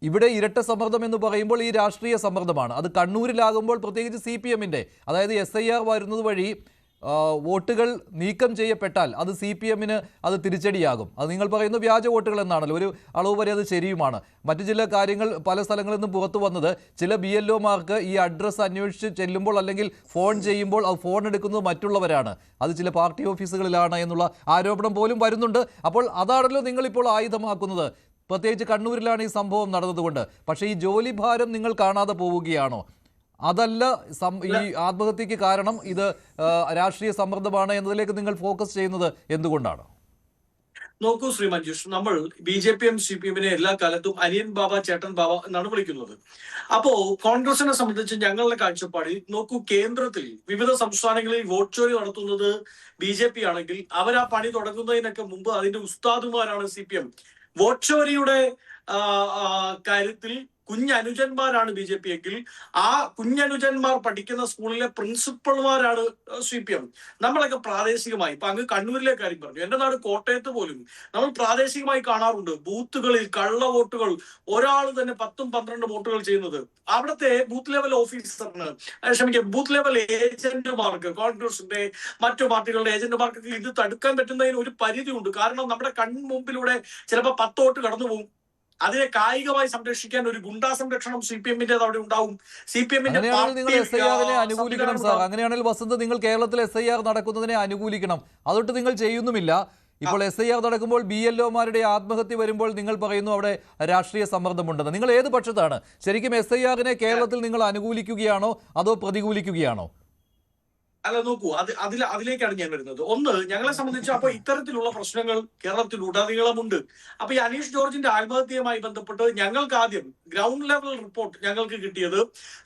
ഇവിടെ ഇരട്ട സമ്മർദ്ദം എന്ന് പറയുമ്പോൾ ഈ രാഷ്ട്രീയ സമ്മർദ്ദമാണ്. അത് കണ്ണൂരിലാകുമ്പോൾ പ്രത്യേകിച്ച് CPMന്റെ, അതായത് SIR വരുന്നത് വഴി വോട്ടുകൾ നീക്കം ചെയ്യപ്പെട്ടാൽ അത് CPMന് അത് തിരിച്ചടിയാകും. അത് നിങ്ങൾ പറയുന്ന വ്യാജ വോട്ടുകൾ എന്നാണല്ലോ, ഒരു അളവ് വരെ അത് ശരിയുമാണ്. മറ്റു ചില കാര്യങ്ങൾ പല സ്ഥലങ്ങളിൽ നിന്നും പുറത്തു വന്നത് ചില BLOമാർക്ക് ഈ അഡ്രസ്സ് അന്വേഷിച്ച് ചെല്ലുമ്പോൾ അല്ലെങ്കിൽ ഫോൺ ചെയ്യുമ്പോൾ അത് ഫോൺ എടുക്കുന്നത് മറ്റുള്ളവരാണ്, അത് ചില പാർട്ടി ഓഫീസുകളിലാണ് എന്നുള്ള ആരോപണം പോലും വരുന്നുണ്ട്. അപ്പോൾ അതാണല്ലോ നിങ്ങളിപ്പോൾ ആയുധമാക്കുന്നത്. പ്രത്യേകിച്ച് കണ്ണൂരിലാണ് ഈ സംഭവം നടന്നതുകൊണ്ട്. പക്ഷേ ഈ ജോലി ഭാരം നിങ്ങൾ കാണാതെ പോവുകയാണോ? അതല്ല ഈ ആത്മഹത്യക്ക് കാരണം ഇത് രാഷ്ട്രീയ സമ്മർദ്ദമാണ് എന്നതിലേക്ക് നിങ്ങൾ ഫോക്കസ് ചെയ്യുന്നത് എന്തുകൊണ്ടാണ്? നോക്കൂ ശ്രീ മഞ്ജുഷ്, നമ്മൾ BJPയും CPMനെ എല്ലാ കാലത്തും അനിയൻ ബാബ ചേട്ടൻ ബാബ എന്നാണ് വിളിക്കുന്നത്. അപ്പോ കോൺഗ്രസിനെ സംബന്ധിച്ച് ഞങ്ങളുടെ കാഴ്ചപ്പാടിൽ നോക്കൂ, കേന്ദ്രത്തിൽ വിവിധ സംസ്ഥാനങ്ങളിൽ വോട്ട് ചോരി നടത്തുന്നത് BJP ആണെങ്കിൽ അവർ ആ പണി തുടങ്ങുന്നതിനൊക്കെ മുമ്പ് അതിന്റെ ഉസ്താദുമാരാണ് CPM. വോട്ട് ചോരിയുടെ കാര്യത്തിൽ കുഞ്ഞനുജന്മാരാണ് BJP എങ്കിൽ ആ കുഞ്ഞനുജന്മാർ പഠിക്കുന്ന സ്കൂളിലെ പ്രിൻസിപ്പൽമാരാണ് CPM. നമ്മളൊക്കെ പ്രാദേശികമായി, ഇപ്പൊ അങ്ങ് കണ്ണൂരിലെ കാര്യം പറഞ്ഞു, എന്റെ നാട് കോട്ടയത്ത് പോലും നമ്മൾ പ്രാദേശികമായി കാണാറുണ്ട് ബൂത്തുകളിൽ കള്ള വോട്ടുകൾ, ഒരാൾ തന്നെ 10-12 വോട്ടുകൾ ചെയ്യുന്നത്. അവിടുത്തെ ബൂത്ത് ലെവൽ ഓഫീസറിന്, ബൂത്ത് ലെവൽ ഏജന്റുമാർക്ക്, കോൺഗ്രസിന്റെ മറ്റു പാർട്ടികളുടെ ഏജന്റുമാർക്ക് ഇത് തടുക്കാൻ പറ്റുന്നതിന് ഒരു പരിധിയുണ്ട്. കാരണം നമ്മുടെ കൺമുമ്പിലൂടെ ചിലപ്പോൾ 10 വോട്ട് കടന്നു പോകും. അതിനെ കായികമായി സംരക്ഷിക്കാൻ ഒരു ഗുണ്ടാ സംരക്ഷണം CPMന്റെ അവിടെ ഉണ്ടാവും. CPMന്റെ അനുകൂലിക്കണം സാർ. അങ്ങനെയാണെങ്കിൽ വസന്ത്, നിങ്ങൾ കേരളത്തിൽ SIR നടക്കുന്നതിനെ അനുകൂലിക്കണം. അതൊട്ട് നിങ്ങൾ ചെയ്യുന്നുമില്ല. ഇപ്പോൾ SIR നടക്കുമ്പോൾ BLOമാരുടെ ആത്മഹത്യ വരുമ്പോൾ നിങ്ങൾ പറയുന്നു അവിടെ രാഷ്ട്രീയ സമ്മർദ്ദമുണ്ടെന്ന്. നിങ്ങൾ ഏത് പക്ഷത്താണ്? ശരിക്കും SIRനെ കേരളത്തിൽ നിങ്ങൾ അനുകൂലിക്കുകയാണോ അതോ പ്രതികൂലിക്കുകയാണോ? അല്ല നോക്കൂ, അതിലേക്കാണ് ഞാൻ വരുന്നത്. ഒന്ന്, ഞങ്ങളെ സംബന്ധിച്ച് അപ്പൊ ഇത്തരത്തിലുള്ള പ്രശ്നങ്ങൾ കേരളത്തിൽ ഉടനീളമുണ്ട്. അപ്പൊ ഈ അനീഷ് ജോർജിന്റെ ആത്മഹത്യയുമായി ബന്ധപ്പെട്ട് ഞങ്ങൾക്ക് ആദ്യം ഗ്രൗണ്ട് ലെവൽ റിപ്പോർട്ട് ഞങ്ങൾക്ക് കിട്ടിയത്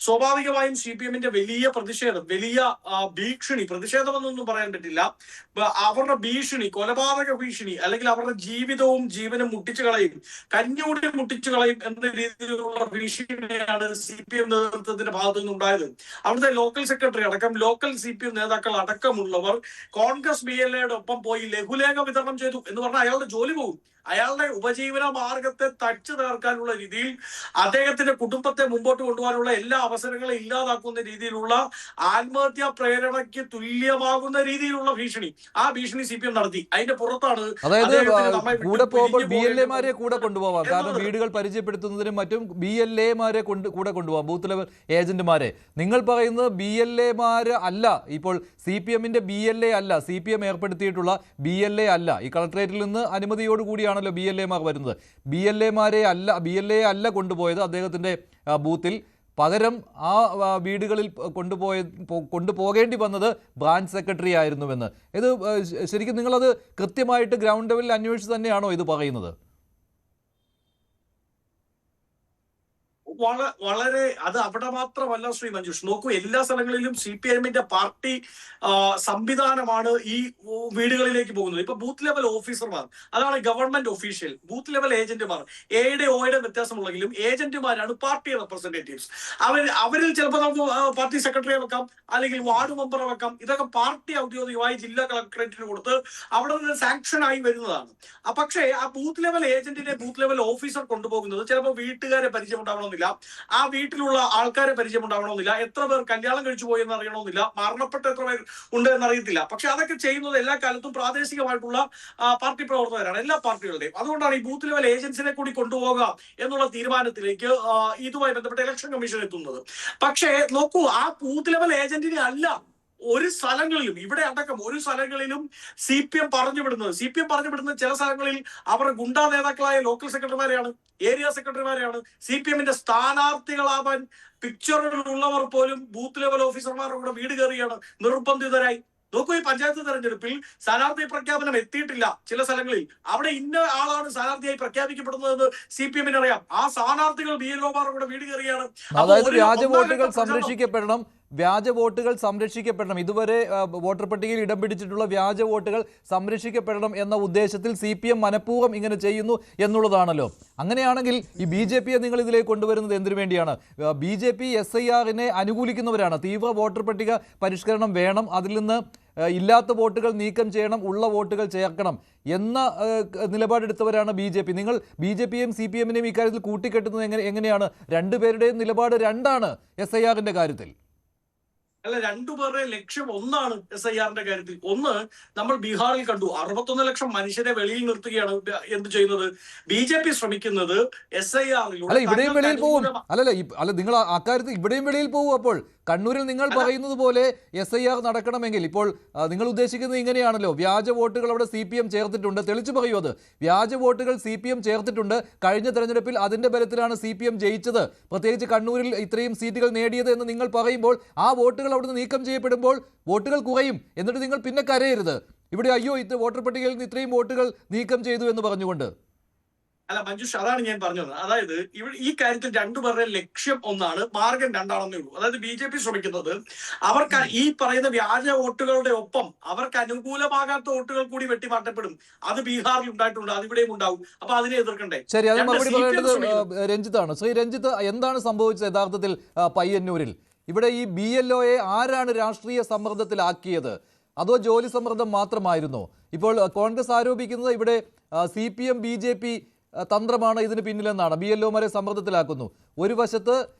സ്വാഭാവികമായും CPMന്റെ വലിയ പ്രതിഷേധം, വലിയ ഭീഷണി, പ്രതിഷേധമെന്നൊന്നും പറയാൻ പറ്റില്ല, അവരുടെ ഭീഷണി, കൊലപാതക ഭീഷണി, അല്ലെങ്കിൽ അവരുടെ ജീവിതവും ജീവനും മുട്ടിച്ചു കളയും, കഞ്ഞൂടി മുട്ടിച്ചു കളയും എന്ന രീതിയിലുള്ള ഭീഷണിയാണ് CPM നേതൃത്വത്തിന്റെ ഭാഗത്തു നിന്നുണ്ടായത്. അവിടുത്തെ ലോക്കൽ സെക്രട്ടറി അടക്കം, ലോക്കൽ CPM നേതാക്കൾ അടക്കമുള്ളവർ കോൺഗ്രസ് BLAയുടെ ഒപ്പം പോയി ലഘുലേഖ വിതരണം ചെയ്തു എന്ന് പറഞ്ഞാൽ അയാളുടെ ജോലി പോകും. അയാളുടെ ഉപജീവന മാർഗത്തെ തച്ചു തകർക്കാനുള്ള രീതിയിൽ, അദ്ദേഹത്തിന്റെ കുടുംബത്തെ മുമ്പോട്ട് കൊണ്ടുപോകാനുള്ള എല്ലാ അവസരങ്ങളും ഇല്ലാതാക്കുന്ന രീതിയിലുള്ള ആത്മഹത്യാ പ്രേരണയ്ക്ക് തുല്യമാകുന്ന രീതിയിലുള്ള ഭീഷണി, ആ ഭീഷണി CPM നടത്തി. അതിന്റെ പുറത്താണ് കൂടെ പോകുമ്പോൾ BLAമാരെ കൂടെ കൊണ്ടുപോവാം. കാരണം വീടുകൾ പരിചയപ്പെടുത്തുന്നതിനും മറ്റും BLAമാരെ കൂടെ കൊണ്ടുപോകാം, ബൂത്ത് ലെവൽ ഏജന്റുമാരെ. നിങ്ങൾ പറയുന്നത് BLAമാര് അല്ല, ഇപ്പോൾ CPMന്റെ BLA അല്ല, CPM ഏർപ്പെടുത്തിയിട്ടുള്ള BLA അല്ല. ഈ കളക്ടറേറ്റിൽ നിന്ന് അനുമതിയോടുകൂടിയാണ് BLAമാർ വരുന്നത്. BLA അല്ല കൊണ്ടുപോയത് അദ്ദേഹത്തിന്റെ ബൂത്തിൽ. പകരം ആ വീടുകളിൽ കൊണ്ടുപോകേണ്ടി വന്നത് ബ്രാഞ്ച് സെക്രട്ടറി ആയിരുന്നുവെന്ന്. ഇത് ശരിക്കും നിങ്ങളത് കൃത്യമായിട്ട് ഗ്രൗണ്ട് ലെവലിൽ അന്വേഷിച്ച് തന്നെയാണോ ഇത് പറയുന്നത്? വളരെ അത് അവിടെ മാത്രമല്ല ശ്രീ മഞ്ജുഷ്. നോക്കൂ, എല്ലാ സ്ഥലങ്ങളിലും CPMന്റെ പാർട്ടി സംവിധാനമാണ് ഈ വീടുകളിലേക്ക് പോകുന്നത്. ഇപ്പൊ ബൂത്ത് ലെവൽ ഓഫീസർമാർ, അതാണ് ഗവൺമെന്റ് ഒഫീഷ്യൽ. ബൂത്ത് ലെവൽ ഏജന്റുമാർ, എയുടെ ഓയുടെ വ്യത്യാസമുള്ളെങ്കിലും ഏജന്റുമാരാണ് പാർട്ടി റെപ്രസെന്റേറ്റീവ്സ്. അവരിൽ ചിലപ്പോൾ നമുക്ക് പാർട്ടി സെക്രട്ടറിയെ വെക്കാം, അല്ലെങ്കിൽ വാർഡ് മെമ്പറെ വെക്കാം. ഇതൊക്കെ പാർട്ടി ഔദ്യോഗികമായി ജില്ലാ കളക്ടറേറ്റിന് കൊടുത്ത് അവിടെ നിന്ന് സാങ്ഷൻ ആയി വരുന്നതാണ്. പക്ഷേ ആ ബൂത്ത് ലെവൽ ഏജന്റിനെ ബൂത്ത് ലെവൽ ഓഫീസർ കൊണ്ടുപോകുന്നത് ചിലപ്പോൾ വീട്ടുകാരെ പരിചയമുണ്ടാവണമെന്നില്ല, ആ വീട്ടിലുള്ള ആൾക്കാരെ പരിചയമുണ്ടാവണമെന്നില്ല, എത്ര പേർ കല്യാണം കഴിച്ചു പോയി എന്ന് അറിയണമെന്നില്ല, മരണപ്പെട്ട എത്ര പേർ ഉണ്ട് എന്നറിയത്തില്ല. പക്ഷെ അതൊക്കെ ചെയ്യുന്നത് എല്ലാ കാലത്തും പ്രാദേശികമായിട്ടുള്ള പാർട്ടി പ്രവർത്തകരാണ്, എല്ലാ പാർട്ടികളുടെയും. അതുകൊണ്ടാണ് ഈ ബൂത്ത് ലെവൽ ഏജൻസിനെ കൂടി കൊണ്ടുപോകുക എന്നുള്ള തീരുമാനത്തിലേക്ക് ഇതുമായി ബന്ധപ്പെട്ട ഇലക്ഷൻ കമ്മീഷൻ എത്തുന്നത്. പക്ഷേ നോക്കൂ, ആ ബൂത്ത് ലെവൽ ഏജന്റിനെ അല്ല ഒരു സ്ഥലങ്ങളിലും ഇവിടെ അടക്കം ഒരു സ്ഥലങ്ങളിലും CPM പറഞ്ഞു വിടുന്നത് ചില സ്ഥലങ്ങളിൽ അവരുടെ ഗുണ്ടാ നേതാക്കളായ ലോക്കൽ സെക്രട്ടറിമാരെയാണ്, ഏരിയ സെക്രട്ടറിമാരെയാണ്. CPM-ന്റെ സ്ഥാനാർത്ഥികളാവാൻ പിക്ചറുകളുള്ളവർ പോലും ബൂത്ത് ലെവൽ ഓഫീസർമാരുടെ കൂടെ വീട് കയറിയാണ് നിർബന്ധിതരായി. നോക്കൂ, ഈ പഞ്ചായത്ത് തെരഞ്ഞെടുപ്പിൽ സ്ഥാനാർത്ഥി പ്രഖ്യാപനം എത്തിയിട്ടില്ല ചില സ്ഥലങ്ങളിൽ. അവിടെ ഇന്ന ആളാണ് സ്ഥാനാർത്ഥിയായി പ്രഖ്യാപിക്കപ്പെടുന്നതെന്ന് CPM-ന് അറിയാം. ആ സ്ഥാനാർത്ഥികൾ BLO-മാരുടെ കൂടെ വീട് കയറിയാണ്. അതായത് വ്യാജ വോട്ടുകൾ സംരക്ഷിക്കപ്പെടണം, വ്യാജ വോട്ടുകൾ സംരക്ഷിക്കപ്പെടണം, ഇതുവരെ വോട്ടർ പട്ടികയിൽ ഇടം പിടിച്ചിട്ടുള്ള വ്യാജ വോട്ടുകൾ സംരക്ഷിക്കപ്പെടണം എന്ന ഉദ്ദേശത്തിൽ CPM മനഃപൂർവ്വം ഇങ്ങനെ ചെയ്യുന്നു എന്നുള്ളതാണല്ലോ. അങ്ങനെയാണെങ്കിൽ ഈ BJP-യെ നിങ്ങൾ ഇതിലേക്ക് കൊണ്ടുവരുന്നത് എന്തിനു വേണ്ടിയാണ്? BJP SIR-നെ അനുകൂലിക്കുന്നവരാണ്. തീവ്ര വോട്ടർ പട്ടിക പരിഷ്കരണം വേണം, അതിൽ നിന്ന് ഇല്ലാത്ത വോട്ടുകൾ നീക്കം ചെയ്യണം, ഉള്ള വോട്ടുകൾ ചേർക്കണം എന്ന നിലപാടെടുത്തവരാണ് BJP. നിങ്ങൾ BJP-യും CPM-നെയും ഇക്കാര്യത്തിൽ കൂട്ടിക്കെട്ടുന്നത് എങ്ങനെയാണ്? രണ്ടുപേരുടെയും നിലപാട് രണ്ടാണ് SIR-ന്റെ കാര്യത്തിൽ. അല്ല, രണ്ടുപേരുടെ ലക്ഷ്യം ഒന്നാണ്. SIR-ന്റെ കാര്യത്തിൽ ഒന്ന് നമ്മൾ ബീഹാറിൽ കണ്ടു. 61 ലക്ഷം മനുഷ്യരെ വെളിയിൽ നിർത്തുകയാണ് എന്ത് ചെയ്യുന്നത് BJP ശ്രമിക്കുന്നത്. SIR-ൽ അല്ല, ഇവിടെയും വെളിയിൽ പോകും. അല്ല, നിങ്ങൾ അക്കാര്യത്തിൽ ഇവിടെയും വെളിയിൽ പോകും. അപ്പോൾ കണ്ണൂരിൽ നിങ്ങൾ പറയുന്നത് പോലെ SIR നടക്കണമെങ്കിൽ ഇപ്പോൾ നിങ്ങൾ ഉദ്ദേശിക്കുന്നത് ഇങ്ങനെയാണല്ലോ. വ്യാജ വോട്ടുകൾ അവിടെ CPM ചേർത്തിട്ടുണ്ട്, തെളിച്ചു പറയൂ. അത് വ്യാജ വോട്ടുകൾ CPM ചേർത്തിട്ടുണ്ട്. കഴിഞ്ഞ തെരഞ്ഞെടുപ്പിൽ അതിന്റെ ബലത്തിലാണ് CPM ജയിച്ചത്, പ്രത്യേകിച്ച് കണ്ണൂരിൽ ഇത്രയും സീറ്റുകൾ നേടിയത് എന്ന് നിങ്ങൾ പറയുമ്പോൾ ആ വോട്ടുകൾ അവിടുന്ന് നീക്കം ചെയ്യപ്പെടുമ്പോൾ വോട്ടുകൾ കുറയും. എന്നിട്ട് നിങ്ങൾ പിന്നെ കരയരുത് ഇവിടെ, അയ്യോ ഇത് വോട്ടർ പട്ടികയിൽ നിന്ന് ഇത്രയും വോട്ടുകൾ നീക്കം ചെയ്തു എന്ന് പറഞ്ഞുകൊണ്ട്. അല്ല മഞ്ജുഷ്, അതാണ് ഞാൻ പറഞ്ഞത്. അതായത് ഈ കാര്യത്തിൽ രണ്ടുപേരുടെ ലക്ഷ്യം ഒന്നാണ്, മാർഗം രണ്ടാണെന്നേ ഉള്ളൂ. അതായത് BJP ശ്രമിക്കുന്നത് അവർക്ക് ഈ പറയുന്ന വ്യാജ വോട്ടുകളുടെ ഒപ്പം അവർക്ക് അനുകൂലമാകാത്ത വോട്ടുകൾ കൂടി വെട്ടിമാറ്റപ്പെടും. അത് ബീഹാറിൽ ഉണ്ടായിട്ടുണ്ട്, അതിവിടെയും ഉണ്ടാവും. അപ്പൊ അതിനെ എതിർക്കണ്ടേ? ശരി, അത് മറുപടി പറയേണ്ടത് രഞ്ജിത്താണ്. ശ്രീ രഞ്ജിത്ത്, എന്താണ് സംഭവിച്ചത് യഥാർത്ഥത്തിൽ പയ്യന്നൂരിൽ? ഇവിടെ ഈ BLO-യെ ആരാണ് രാഷ്ട്രീയ സമ്മർദ്ദത്തിലാക്കിയത്? അതോ ജോലി സമ്മർദ്ദം മാത്രമായിരുന്നോ? ഇപ്പോൾ കോൺഗ്രസ് ആരോപിക്കുന്നത് ഇവിടെ CPM BJP തന്ത്രമാണ് ഇതിന് പിന്നിലെന്നാണ്. BLO-മാരെ സമ്മർദ്ദത്തിലാക്കുന്നു. ഒരു വശത്ത്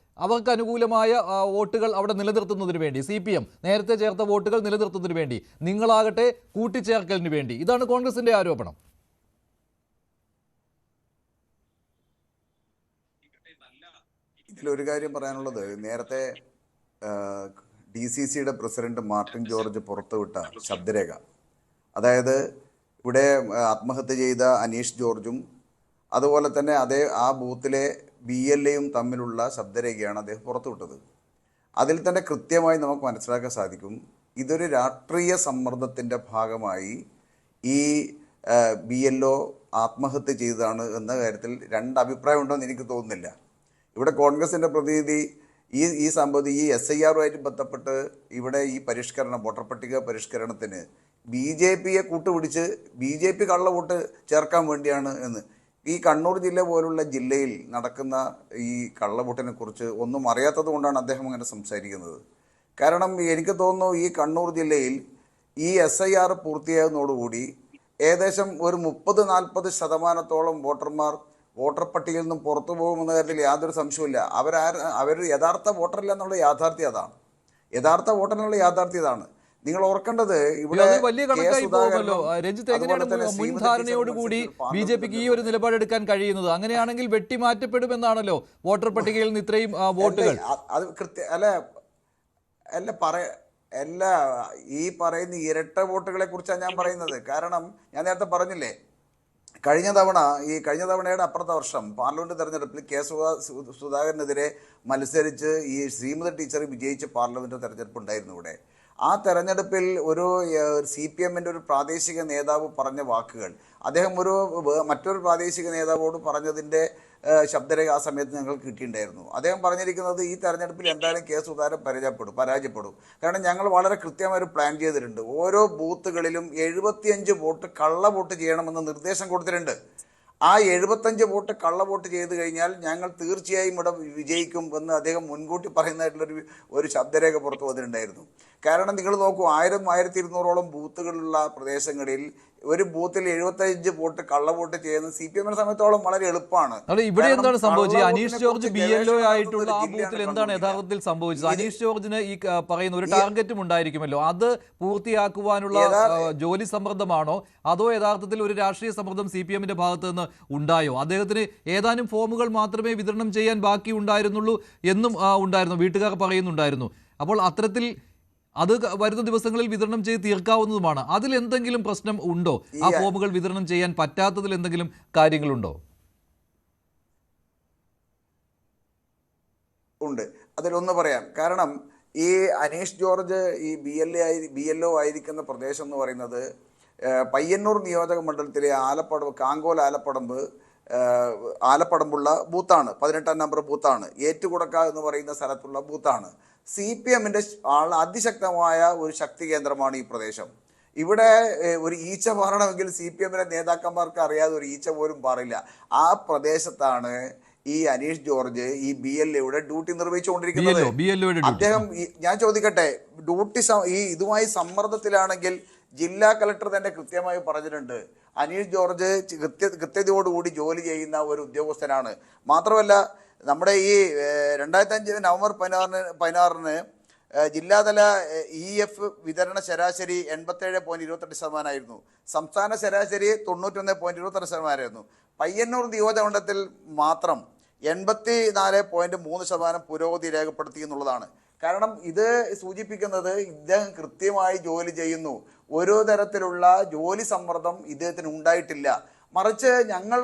അവർക്ക് അനുകൂലമായ വോട്ടുകൾ അവിടെ നിലനിർത്തുന്നതിന് വേണ്ടി, CPM നേരത്തെ ചേർത്ത വോട്ടുകൾ നിലനിർത്തുന്നതിന് വേണ്ടി, നിങ്ങളാകട്ടെ കൂട്ടിച്ചേർക്കലിന് വേണ്ടി. ഇതാണ് കോൺഗ്രസിന്റെ ആരോപണം. ഇതിലൊരു കാര്യം പറയാനുള്ളത്, നേരത്തെ DCCയുടെ പ്രസിഡന്റ് മാർട്ടിൻ ജോർജ് പുറത്തുവിട്ട ശബ്ദരേഖ, അതായത് ഇവിടെ ആത്മഹത്യ ചെയ്ത അനീഷ് ജോർജും അതുപോലെ തന്നെ ആ ബൂത്തിലെ BLA-യും തമ്മിലുള്ള ശബ്ദരേഖയാണ് അദ്ദേഹം പുറത്തുവിട്ടത്. അതിൽ തന്നെ കൃത്യമായി നമുക്ക് മനസ്സിലാക്കാൻ സാധിക്കും, ഇതൊരു രാഷ്ട്രീയ സമ്മർദ്ദത്തിൻ്റെ ഭാഗമായി ഈ BLO ആത്മഹത്യ ചെയ്തതാണ് എന്ന കാര്യത്തിൽ രണ്ട് അഭിപ്രായം ഉണ്ടെന്ന് എനിക്ക് തോന്നുന്നില്ല. ഇവിടെ കോൺഗ്രസിൻ്റെ പ്രതിനിധി ഈ സംഭവം ഈ SIR-ഉമായിട്ട് ബന്ധപ്പെട്ട് ഇവിടെ ഈ പരിഷ്കരണം, വോട്ടർ പട്ടിക പരിഷ്കരണത്തിന് BJP-യെ കൂട്ടുപിടിച്ച് BJP കള്ളവോട്ട് ചേർക്കാൻ വേണ്ടിയാണ് എന്ന്. ഈ കണ്ണൂർ ജില്ല പോലുള്ള ജില്ലയിൽ നടക്കുന്ന ഈ കള്ളവോട്ടിനെ കുറിച്ച് ഒന്നും അറിയാത്തത് കൊണ്ടാണ് അദ്ദേഹം അങ്ങനെ സംസാരിക്കുന്നത്. കാരണം എനിക്ക് തോന്നുന്നു ഈ കണ്ണൂർ ജില്ലയിൽ ഈ SIR പൂർത്തിയാകുന്നതോടുകൂടി ഏകദേശം ഒരു 30-40% വോട്ടർമാർ വോട്ടർ പട്ടികയിൽ നിന്നും പുറത്തു പോകുമെന്ന കാര്യത്തിൽ യാതൊരു സംശയമില്ല. അവർ യഥാർത്ഥ വോട്ടറില്ല എന്നുള്ള യാഥാർത്ഥ്യം അതാണ്. യഥാർത്ഥ വോട്ടറിനുള്ള യാഥാർത്ഥ്യം ഇതാണ്. നിങ്ങൾ ഓർക്കേണ്ടത് ഇവിടെ വലിയ കണക്കായി പോകുമല്ലോ. രഞ്ജിത്ത്, എങ്ങനെയാണ് മുൻധാരണയോടുകൂടി BJP-ക്ക് ഈ ഒരു നിലപാടെടുക്കാൻ കഴിയുന്നത്? അങ്ങനെയാണെങ്കിൽ വെട്ടിമാറ്റപ്പെടുമെന്നാണല്ലോ വോട്ടർ പട്ടികയിൽ നിന്ന് ഇത്രയും വോട്ടുകൾ. അത് അല്ല ഈ പറയുന്ന ഇരട്ട വോട്ടുകളെ കുറിച്ചാണ് ഞാൻ പറയുന്നത്. കാരണം ഞാൻ നേരത്തെ പറഞ്ഞില്ലേ, കഴിഞ്ഞ തവണയുടെ അപ്പുറത്തെ വർഷം പാർലമെന്റ് തെരഞ്ഞെടുപ്പിൽ കെ സുധാകരനെതിരെ മത്സരിച്ച് ഈ ശ്രീമതി ടീച്ചർ വിജയിച്ച പാർലമെന്റ് തെരഞ്ഞെടുപ്പ് ഉണ്ടായിരുന്നു ഇവിടെ. ആ തെരഞ്ഞെടുപ്പിൽ ഒരു CPM-ന്റെ ഒരു പ്രാദേശിക നേതാവ് പറഞ്ഞ വാക്കുകൾ അദ്ദേഹം മറ്റൊരു പ്രാദേശിക നേതാവോട് പറഞ്ഞതിൻ്റെ ശബ്ദരേഖ ആ സമയത്ത് ഞങ്ങൾക്ക് കിട്ടിയിട്ടുണ്ടായിരുന്നു. അദ്ദേഹം പറഞ്ഞിരിക്കുന്നത് ഈ തെരഞ്ഞെടുപ്പിൽ എന്തായാലും കെ സുധാകരൻ പരാജയപ്പെടും. കാരണം ഞങ്ങൾ വളരെ കൃത്യമായി ഒരു പ്ലാൻ ചെയ്തിട്ടുണ്ട്. ഓരോ ബൂത്തുകളിലും 75 വോട്ട് കള്ള വോട്ട് ചെയ്യണമെന്ന് നിർദ്ദേശം കൊടുത്തിട്ടുണ്ട്. ആ 75 വോട്ട് കള്ള വോട്ട് ചെയ്ത് കഴിഞ്ഞാൽ ഞങ്ങൾ തീർച്ചയായും ഇവിടെ വിജയിക്കും എന്ന് അദ്ദേഹം മുൻകൂട്ടി പറയുന്നതായിട്ടുള്ളൊരു ശബ്ദരേഖ പുറത്തു വന്നിട്ടുണ്ടായിരുന്നു. കാരണം നിങ്ങൾ നോക്കൂ, 1000-1200-ഓളം ബൂത്തുകളുള്ള പ്രദേശങ്ങളിൽ ഒരു ബൂത്തിൽ 75 വോട്ട് കള്ള വോട്ട് ചെയ്യുന്നത് CPM-നെ സംബന്ധിച്ചോളം വളരെ എളുപ്പമാണ്. ഇവിടെ എന്താണ് സംഭവിച്ചത്? അനീഷ് ജോർജ് BLO ആയിട്ടുള്ള ആ ബൂത്തിൽ എന്താണ് യഥാർത്ഥത്തിൽ സംഭവിച്ചത്? അനീഷ് ജോർജിന് ഈ പറയുന്ന ഒരു ടാർഗറ്റും ഉണ്ടായിരിക്കുമല്ലോ, അത് പൂർത്തിയാക്കുവാനുള്ള ജോലി സമ്മർദ്ദമാണോ അതോ യഥാർത്ഥത്തിൽ ഒരു രാഷ്ട്രീയ സമ്മർദ്ദം CPM-ന്റെ ഭാഗത്ത് നിന്ന് ഉണ്ടായോ? അദ്ദേഹത്തിന് ഏതാനും ഫോമുകൾ മാത്രമേ വിതരണം ചെയ്യാൻ ബാക്കി ഉണ്ടായിരുന്നുള്ളൂ എന്നും ഉണ്ടായിരുന്നു, വീട്ടുകാർ പറയുന്നുണ്ടായിരുന്നു. അപ്പോൾ അത്തരത്തിൽ അത് വരുന്ന ദിവസങ്ങളിൽ വിതരണം ചെയ്ത് തീർക്കാവുന്നതുമാണ്. അതിൽ എന്തെങ്കിലും പ്രശ്നം ഉണ്ടോ? ആ ഫോമുകൾ വിതരണം ചെയ്യാൻ പറ്റാത്തതിൽ എന്തെങ്കിലും കാര്യങ്ങളുണ്ടോ? ഉണ്ട്. അതിലൊന്ന് പറയാം. കാരണം ഈ അനീഷ് ജോർജ് ഈ BLO ആയിരിക്കുന്ന പ്രദേശം എന്ന് പറയുന്നത് പയ്യന്നൂർ നിയോജക മണ്ഡലത്തിലെ കാങ്കോൽ ആലപ്പടമ്പുള്ള ബൂത്താണ്. 18ാം നമ്പർ ബൂത്താണ്. ഏറ്റുകുടക്ക എന്ന് പറയുന്ന സ്ഥലത്തുള്ള ബൂത്താണ്. CPMന്റെ അതിശക്തമായ ഒരു ശക്തി കേന്ദ്രമാണ് ഈ പ്രദേശം. ഇവിടെ ഒരു ഈച്ച പാറണമെങ്കിൽ CPMന്റെ നേതാക്കന്മാർക്ക് അറിയാതെ ഒരു ഈച്ച പോലും പാറില്ല. ആ പ്രദേശത്താണ് ഈ അനീഷ് ജോർജ് ഈ BLOയുടെ ഡ്യൂട്ടി നിർവഹിച്ചുകൊണ്ടിരിക്കുന്നത്. അദ്ദേഹം ഞാൻ ചോദിക്കട്ടെ, ഡ്യൂട്ടി ഇതുമായി സമ്മർദ്ദത്തിലാണെങ്കിൽ ജില്ലാ കളക്ടർ തന്നെ കൃത്യമായി പറഞ്ഞിട്ടുണ്ട്, അനീഷ് ജോർജ് കൃത്യതയോടുകൂടി ജോലി ചെയ്യുന്ന ഒരു ഉദ്യോഗസ്ഥനാണ്. മാത്രമല്ല നമ്മുടെ ഈ 2005 നവംബർ 16 ജില്ലാതല EF വിതരണ ശരാശരി 87.28% സംസ്ഥാന ശരാശരി 91.26%. പയ്യന്നൂർ നിയോജകമണ്ഡലത്തിൽ മാത്രം 84.3% പുരോഗതി രേഖപ്പെടുത്തി എന്നുള്ളതാണ്. കാരണം ഇത് സൂചിപ്പിക്കുന്നത് ഇദ്ദേഹം കൃത്യമായി ജോലി ചെയ്യുന്നു. ഓരോ തരത്തിലുള്ള ജോലി സമ്മർദ്ദം ഇദ്ദേഹത്തിന് ഉണ്ടായിട്ടില്ല. മറിച്ച് ഞങ്ങൾ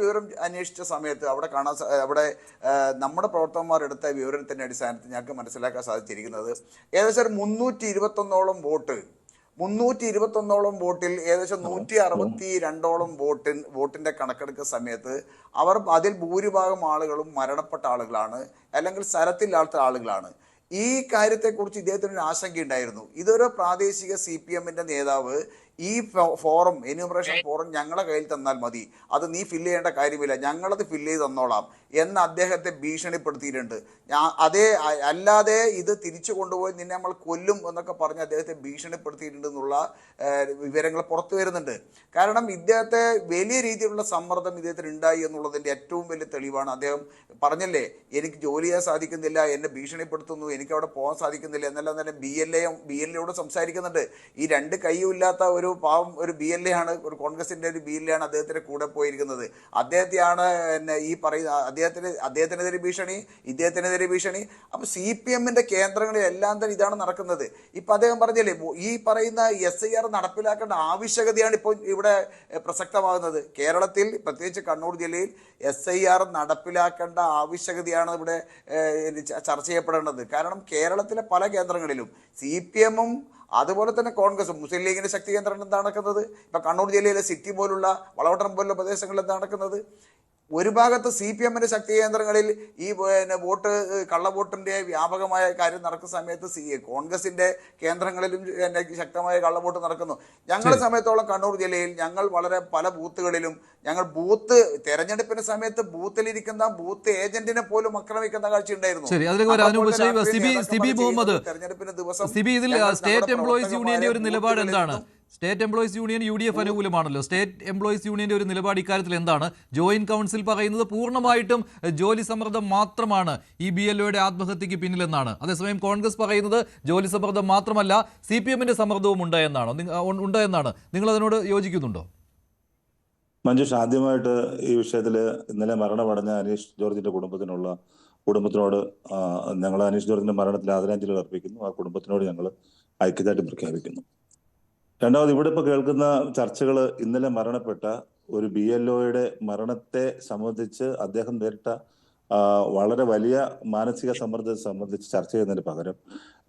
വിവരം അന്വേഷിച്ച സമയത്ത് അവിടെ നമ്മുടെ പ്രവർത്തകന്മാർ എടുത്ത വിവരത്തിൻ്റെ അടിസ്ഥാനത്തിൽ ഞങ്ങൾക്ക് മനസ്സിലാക്കാൻ സാധിച്ചിരിക്കുന്നത് ഏകദേശം 321ഓളം വോട്ടിൽ ഏകദേശം 162ഓളം വോട്ടിന്റെ കണക്കെടുക്കുന്ന സമയത്ത് അതിൽ ഭൂരിഭാഗം ആളുകളും മരണപ്പെട്ട ആളുകളാണ്, അല്ലെങ്കിൽ സ്ഥലത്തില്ലാത്ത ആളുകളാണ്. ഈ കാര്യത്തെക്കുറിച്ച് ഇദ്ദേഹത്തിന് ഒരു ആശങ്കയുണ്ടായിരുന്നു. ഇതൊരു പ്രാദേശിക CPMന്റെ നേതാവ് ഈ എന്യൂമറേഷൻ ഫോറം ഞങ്ങളുടെ കയ്യിൽ തന്നാൽ മതി, അത് നീ ഫില്ല് ചെയ്യേണ്ട കാര്യമില്ല, ഞങ്ങളത് ഫില്ല് ചെയ്ത് തന്നോളാം എന്ന് അദ്ദേഹത്തെ ഭീഷണിപ്പെടുത്തിയിട്ടുണ്ട്. അല്ലാതെ ഇത് തിരിച്ചു കൊണ്ടുപോയി നിന്നെ നമ്മൾ കൊല്ലും എന്നൊക്കെ പറഞ്ഞ് അദ്ദേഹത്തെ ഭീഷണിപ്പെടുത്തിയിട്ടുണ്ടെന്നുള്ള വിവരങ്ങൾ പുറത്തു വരുന്നുണ്ട്. കാരണം ഇദ്ദേഹത്തെ വലിയ രീതിയിലുള്ള സമ്മർദ്ദം ഇദ്ദേഹത്തിന് ഉണ്ടായി എന്നുള്ളതിൻ്റെ ഏറ്റവും വലിയ തെളിവാണ്. അദ്ദേഹം പറഞ്ഞല്ലേ, എനിക്ക് ജോലി ചെയ്യാൻ സാധിക്കുന്നില്ല, എന്നെ ഭീഷണിപ്പെടുത്തുന്നു, എനിക്ക് അവിടെ പോകാൻ സാധിക്കുന്നില്ല എന്നെല്ലാം തന്നെ BLOയോട് സംസാരിക്കുന്നുണ്ട്. ഈ രണ്ട് കൈയും ഇല്ലാത്ത ഒരു BLA ആണ്, ഒരു കോൺഗ്രസിന്റെ ഒരു BLA ആണ് അദ്ദേഹത്തിന്റെ കൂടെ പോയിരിക്കുന്നത്. അദ്ദേഹത്തെയാണ് ഈ പറയുന്ന അദ്ദേഹത്തിനെതിരെ ഭീഷണി, ഇദ്ദേഹത്തിനെതിരെ ഭീഷണി. അപ്പൊ CPMന്റെ കേന്ദ്രങ്ങളിൽ എല്ലാം തന്നെ ഇതാണ് നടക്കുന്നത്. ഇപ്പൊ അദ്ദേഹം പറഞ്ഞല്ലേ, ഈ പറയുന്ന SIR നടപ്പിലാക്കേണ്ട ആവശ്യകതയാണ് ഇപ്പോൾ ഇവിടെ പ്രസക്തമാകുന്നത്. കേരളത്തിൽ പ്രത്യേകിച്ച് കണ്ണൂർ ജില്ലയിൽ SIR നടപ്പിലാക്കേണ്ട ആവശ്യകതയാണ് ഇവിടെ ചർച്ച ചെയ്യപ്പെടേണ്ടത്. കാരണം കേരളത്തിലെ പല കേന്ദ്രങ്ങളിലും CPMും അതുപോലെ തന്നെ കോൺഗ്രസും മുസ്ലിം ലീഗിന്റെ ശക്തി കേന്ദ്രം എന്താ നടക്കുന്നത്? ഇപ്പൊ കണ്ണൂർ ജില്ലയിലെ സിറ്റി പോലുള്ള വളവട്ടം പോലുള്ള പ്രദേശങ്ങളിൽ എന്താ നടക്കുന്നത്? ഒരു ഭാഗത്ത് CPMന്റെ ശക്തി കേന്ദ്രങ്ങളിൽ ഈ കള്ളവോട്ടിന്റെ വ്യാപകമായ കാര്യം നടക്കുന്ന സമയത്ത് കോൺഗ്രസിന്റെ കേന്ദ്രങ്ങളിലും ശക്തമായ കള്ളവോട്ട് നടക്കുന്നു. ഞങ്ങളുടെ സമയത്തോളം കണ്ണൂർ ജില്ലയിൽ ഞങ്ങൾ പല ബൂത്തുകളിലും തെരഞ്ഞെടുപ്പിന്റെ സമയത്ത് ബൂത്തിലിരിക്കുന്ന ബൂത്ത് ഏജന്റിനെ പോലും ആക്രമിക്കുന്ന കാഴ്ച ഉണ്ടായിരുന്നു. തെരഞ്ഞെടുപ്പിന് ദിവസം സ്റ്റേറ്റ് എംപ്ലോയീസ് യൂണിയന്റെ ഒരു നിലപാട് എന്താണ്? സ്റ്റേറ്റ് എംപ്ലോയീസ് യൂണിയൻ UDF അനുകൂലമാണല്ലോ. സ്റ്റേറ്റ് എംപ്ലോയീസ് യൂണിയന്റെ ഒരു നിലപാട് ഇക്കാര്യത്തിൽ എന്താണ്? ജോയിന്റ് കൗൺസിൽ പറയുന്നത് പൂർണ്ണമായിട്ടും ജോലി സമ്മർദ്ദം മാത്രമാണ് ഈ BLOയുടെ ആത്മഹത്യക്ക് പിന്നിലെന്നാണ്. അതേസമയം കോൺഗ്രസ് പറയുന്നത് ജോലി സമ്മർദ്ദം മാത്രമല്ല, CPMന്റെ സമ്മർദ്ദവും ഉണ്ട് എന്നാണ്. നിങ്ങൾ അതിനോട് യോജിക്കുന്നുണ്ടോ? മഞ്ജുഷ്, ആദ്യമായിട്ട് ഈ വിഷയത്തിൽ ഇന്നലെ മരണമടഞ്ഞ അനീഷ് ജോർജിന്റെ കുടുംബത്തിനോട് ഞങ്ങൾ അനീഷ് ജോർജിന്റെ മരണത്തിൽ ആദരാഞ്ജലികൾ അർപ്പിക്കുന്നു. ആ കുടുംബത്തിനോട് ഞങ്ങൾ ഐക്യദാർഢ്യം പ്രഖ്യാപിക്കുന്നു. രണ്ടാമത്, ഇവിടെ ഇപ്പോൾ കേൾക്കുന്ന ചർച്ചകൾ ഇന്നലെ മരണപ്പെട്ട ഒരു BLOയുടെ മരണത്തെ സംബന്ധിച്ച് അദ്ദേഹം നേരിട്ട വളരെ വലിയ മാനസിക സമ്മർദ്ദത്തെ സംബന്ധിച്ച് ചർച്ച ചെയ്യുന്നതിന് പകരം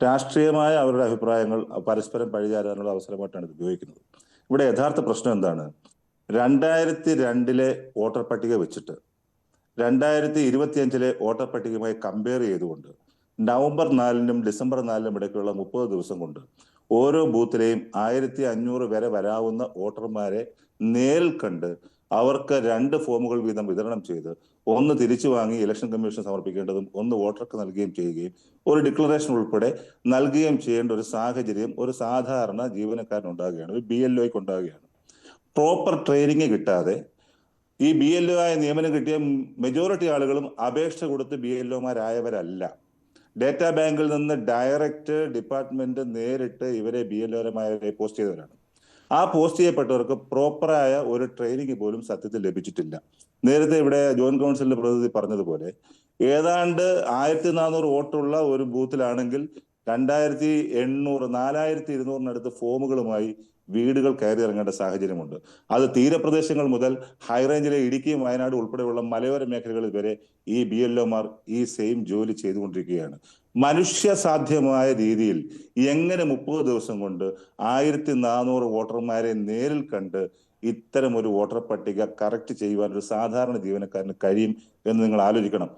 രാഷ്ട്രീയമായ അവരുടെ അഭിപ്രായങ്ങൾ പരസ്പരം പഴിചാരാനുള്ള അവസരമായിട്ടാണ് ഇത് ഉപയോഗിക്കുന്നത്. ഇവിടെ യഥാർത്ഥ പ്രശ്നം എന്താണ്? 2002 വോട്ടർ പട്ടിക വെച്ചിട്ട് 2025 വോട്ടർ പട്ടികയുമായി കമ്പയർ ചെയ്തുകൊണ്ട് നവംബർ 4 ഡിസംബർ 4 ഇടയ്ക്കുള്ള 30 ദിവസം കൊണ്ട് ഓരോ ബൂത്തിലെയും 1500 വരെ വരാവുന്ന വോട്ടർമാരെ നേരിൽ കണ്ട് അവർക്ക് 2 ഫോമുകൾ വീതം വിതരണം ചെയ്ത് ഒന്ന് തിരിച്ചു വാങ്ങി ഇലക്ഷൻ കമ്മീഷൻ സമർപ്പിക്കേണ്ടതും ഒന്ന് വോട്ടർക്ക് നൽകുകയും ചെയ്യുകയും ഒരു ഡിക്ലറേഷൻ ഉൾപ്പെടെ നൽകുകയും ചെയ്യേണ്ട ഒരു സാഹചര്യം ഒരു സാധാരണ ജീവനക്കാരനുണ്ടാകുകയാണ്, ഒരു BLOയ്ക്ക് ഉണ്ടാകുകയാണ്. പ്രോപ്പർ ട്രെയിനിങ് കിട്ടാതെ ഈ BLO ആയ നിയമനം കിട്ടിയ മെജോറിറ്റി ആളുകളും അപേക്ഷ കൊടുത്ത് BLOമാരായവരല്ല. ഡേറ്റാ ബാങ്കിൽ നിന്ന് ഡയറക്റ്റ് ഡിപ്പാർട്ട്മെന്റ് നേരിട്ട് ഇവരെ BLOമാരെ പോസ്റ്റ് ചെയ്തവരാണ്. ആ പോസ്റ്റ് ചെയ്യപ്പെട്ടവർക്ക് പ്രോപ്പറായ ഒരു ട്രെയിനിങ് പോലും സത്യത്തിൽ ലഭിച്ചിട്ടില്ല. നേരത്തെ ഇവിടെ ജോയിന്റ് കൗൺസിലിന്റെ പ്രതിനിധി പറഞ്ഞതുപോലെ ഏതാണ്ട് 1400 വോട്ടുള്ള ഒരു ബൂത്തിലാണെങ്കിൽ 4200 ഫോമുകളുമായി വീടുകൾ കയറി ഇറങ്ങേണ്ട സാഹചര്യമുണ്ട്. അത് തീരപ്രദേശങ്ങൾ മുതൽ ഹൈറേഞ്ചിലെ ഇടുക്കിയും വയനാട് ഉൾപ്പെടെയുള്ള മലയോര മേഖലകളിൽ വരെ ഈ BLOമാർ ഈ സെയിം ജോലി ചെയ്തുകൊണ്ടിരിക്കുകയാണ്. മനുഷ്യസാധ്യമായ രീതിയിൽ എങ്ങനെ 30 ദിവസം കൊണ്ട് 1400 വോട്ടർമാരെ നേരിൽ കണ്ട് ഇത്തരം ഒരു വോട്ടർ പട്ടിക കറക്റ്റ് ചെയ്യുവാൻ ഒരു സാധാരണ ജീവനക്കാരന് കഴിയും എന്ന് നിങ്ങൾ ആലോചിക്കണം.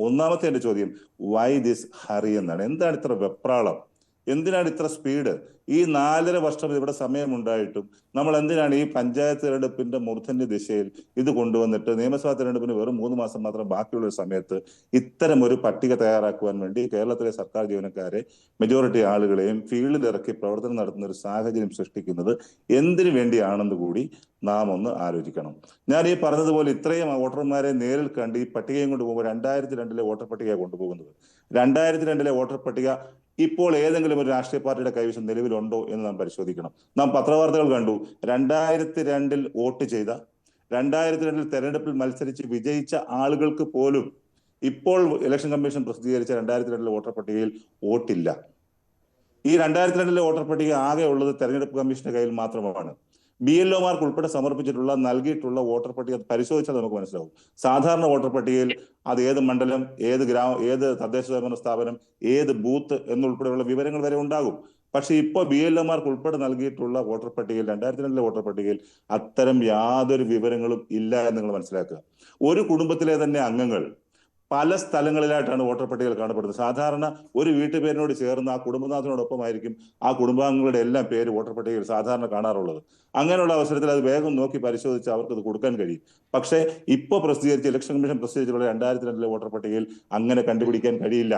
ഒന്നാമത്തെ എന്റെ ചോദ്യം, വൈ ദിസ് ഹറി എന്നാണ്. എന്താണ് ഇത്ര വെപ്രാളം? എന്തിനാണ് ഇത്ര സ്പീഡ്? ഈ 4.5 വർഷം ഇവിടെ സമയമുണ്ടായിട്ടും നമ്മൾ എന്തിനാണ് ഈ പഞ്ചായത്ത് തെരഞ്ഞെടുപ്പിന്റെ മൂർധന്യ ദിശയിൽ ഇത് കൊണ്ടുവന്നിട്ട് നിയമസഭാ തെരഞ്ഞെടുപ്പിന് വെറും 3 മാസം മാത്രം ബാക്കിയുള്ള സമയത്ത് ഇത്തരം ഒരു പട്ടിക തയ്യാറാക്കുവാൻ വേണ്ടി കേരളത്തിലെ സർക്കാർ ജീവനക്കാരെ മെജോറിറ്റി ആളുകളെയും ഫീൽഡിൽ ഇറക്കി പ്രവർത്തനം നടത്തുന്ന ഒരു സാഹചര്യം സൃഷ്ടിക്കുന്നത് എന്തിനു വേണ്ടിയാണെന്ന് കൂടി നാം ഒന്ന് ആലോചിക്കണം. ഞാൻ ഈ പറഞ്ഞതുപോലെ ഇത്രയും വോട്ടർമാരെ നേരിൽ കണ്ട് ഈ പട്ടികയും കൊണ്ട് പോകുമ്പോൾ 2002 വോട്ടർ പട്ടിക കൊണ്ടുപോകുന്നത്. 2002 വോട്ടർ പട്ടിക ഇപ്പോൾ ഏതെങ്കിലും ഒരു രാഷ്ട്രീയ പാർട്ടിയുടെ കൈവശം നിലവിലുണ്ടോ എന്ന് നാം പരിശോധിക്കണം. നാം പത്രവാർത്തകൾ കണ്ടു. 2002 വോട്ട് ചെയ്ത 2002 തെരഞ്ഞെടുപ്പിൽ മത്സരിച്ച് വിജയിച്ച ആളുകൾക്ക് പോലും ഇപ്പോൾ ഇലക്ഷൻ കമ്മീഷൻ പ്രസിദ്ധീകരിച്ച 2002 വോട്ടർ പട്ടികയിൽ വോട്ടില്ല. ഈ 2002 വോട്ടർ പട്ടിക ആകെ ഉള്ളത് തെരഞ്ഞെടുപ്പ് കമ്മീഷന്റെ കയ്യിൽ മാത്രമാണ്. BLOമാർക്ക് ഉൾപ്പെടെ സമർപ്പിച്ചിട്ടുള്ള നൽകിയിട്ടുള്ള വോട്ടർ പട്ടിക പരിശോധിച്ചാൽ നമുക്ക് മനസ്സിലാവും. സാധാരണ വോട്ടർ പട്ടികയിൽ അത് ഏത് മണ്ഡലം, ഏത് ഏത് തദ്ദേശ സ്വയംഭരണ സ്ഥാപനം, ഏത് ബൂത്ത് എന്നുൾപ്പെടെയുള്ള വിവരങ്ങൾ വരെ ഉണ്ടാകും. പക്ഷെ ഇപ്പോൾ BLOമാർക്ക് ഉൾപ്പെടെ നൽകിയിട്ടുള്ള വോട്ടർ പട്ടികയിൽ 2002 വോട്ടർ പട്ടികയിൽ അത്തരം യാതൊരു വിവരങ്ങളും ഇല്ല എന്ന് നിങ്ങൾ മനസ്സിലാക്കുക. ഒരു കുടുംബത്തിലെ തന്നെ അംഗങ്ങൾ പല സ്ഥലങ്ങളിലായിട്ടാണ് വോട്ടർ പട്ടികയിൽ കാണപ്പെടുന്നത്. സാധാരണ ഒരു വീട്ടുപേരിനോട് ചേർന്ന് ആ കുടുംബനാഥനോടൊപ്പമായിരിക്കും ആ കുടുംബാംഗങ്ങളുടെ എല്ലാം പേര് വോട്ടർ പട്ടികയിൽ സാധാരണ കാണാറുള്ളത്. അങ്ങനെയുള്ള അവസരത്തിൽ അത് വേഗം നോക്കി പരിശോധിച്ച് അവർക്ക് അത് കൊടുക്കാൻ കഴിയും. പക്ഷേ ഇപ്പോൾ പ്രസിദ്ധീകരിച്ച ഇലക്ഷൻ കമ്മീഷൻ പ്രസിദ്ധീകരിച്ചിട്ടുള്ള 2002 വോട്ടർ പട്ടികയിൽ അങ്ങനെ കണ്ടുപിടിക്കാൻ കഴിയില്ല.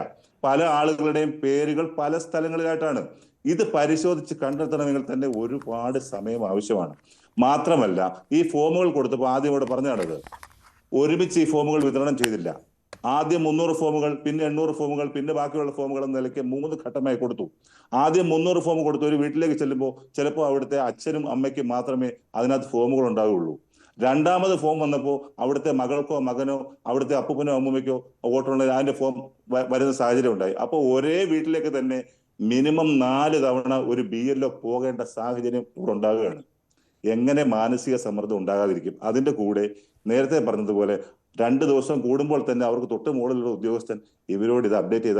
പല ആളുകളുടെയും പേരുകൾ പല സ്ഥലങ്ങളിലായിട്ടാണ്. ഇത് പരിശോധിച്ച് കണ്ടെത്തണമെങ്കിൽ തന്നെ ഒരുപാട് സമയം ആവശ്യമാണ്. മാത്രമല്ല, ഈ ഫോമുകൾ കൊടുത്തപ്പോൾ ആദ്യം ഇവിടെ പറഞ്ഞാണത് ഒരുമിച്ച് ഈ ഫോമുകൾ വിതരണം ചെയ്തില്ല. ആദ്യം 300 ഫോമുകൾ, പിന്നെ 800 ഫോമുകൾ, പിന്നെ ബാക്കിയുള്ള ഫോമുകൾ എന്ന നിലയ്ക്ക് 3 ഘട്ടമായി കൊടുത്തു. ആദ്യം 300 ഫോം കൊടുത്തു. ഒരു വീട്ടിലേക്ക് ചെല്ലുമ്പോൾ ചിലപ്പോൾ അവിടുത്തെ അച്ഛനും അമ്മയ്ക്കും മാത്രമേ അതിനകത്ത് ഫോമുകൾ ഉണ്ടാവുകയുള്ളൂ. രണ്ടാമത് ഫോം വന്നപ്പോൾ അവിടുത്തെ മകൾക്കോ മകനോ അവിടുത്തെ അപ്പൂപ്പനോ അമ്മൂമ്മയ്ക്കോ വോട്ടുള്ള അതിന്റെ ഫോം വരുന്ന സാഹചര്യം ഉണ്ടായി. അപ്പോൾ ഒരേ വീട്ടിലേക്ക് തന്നെ മിനിമം 4 തവണ ഒരു BLO പോകേണ്ട സാഹചര്യം ഇവിടെ ഉണ്ടാകുകയാണ്. എങ്ങനെ മാനസിക സമ്മർദ്ദം ഉണ്ടാകാതിരിക്കും? അതിന്റെ കൂടെ നേരത്തെ പറഞ്ഞതുപോലെ 2 ദിവസം കൂടുമ്പോൾ തന്നെ അവർക്ക് തൊട്ട് മുകളിലുള്ള ഉദ്യോഗസ്ഥൻ ഇവരോട് ഇത് അപ്ഡേറ്റ്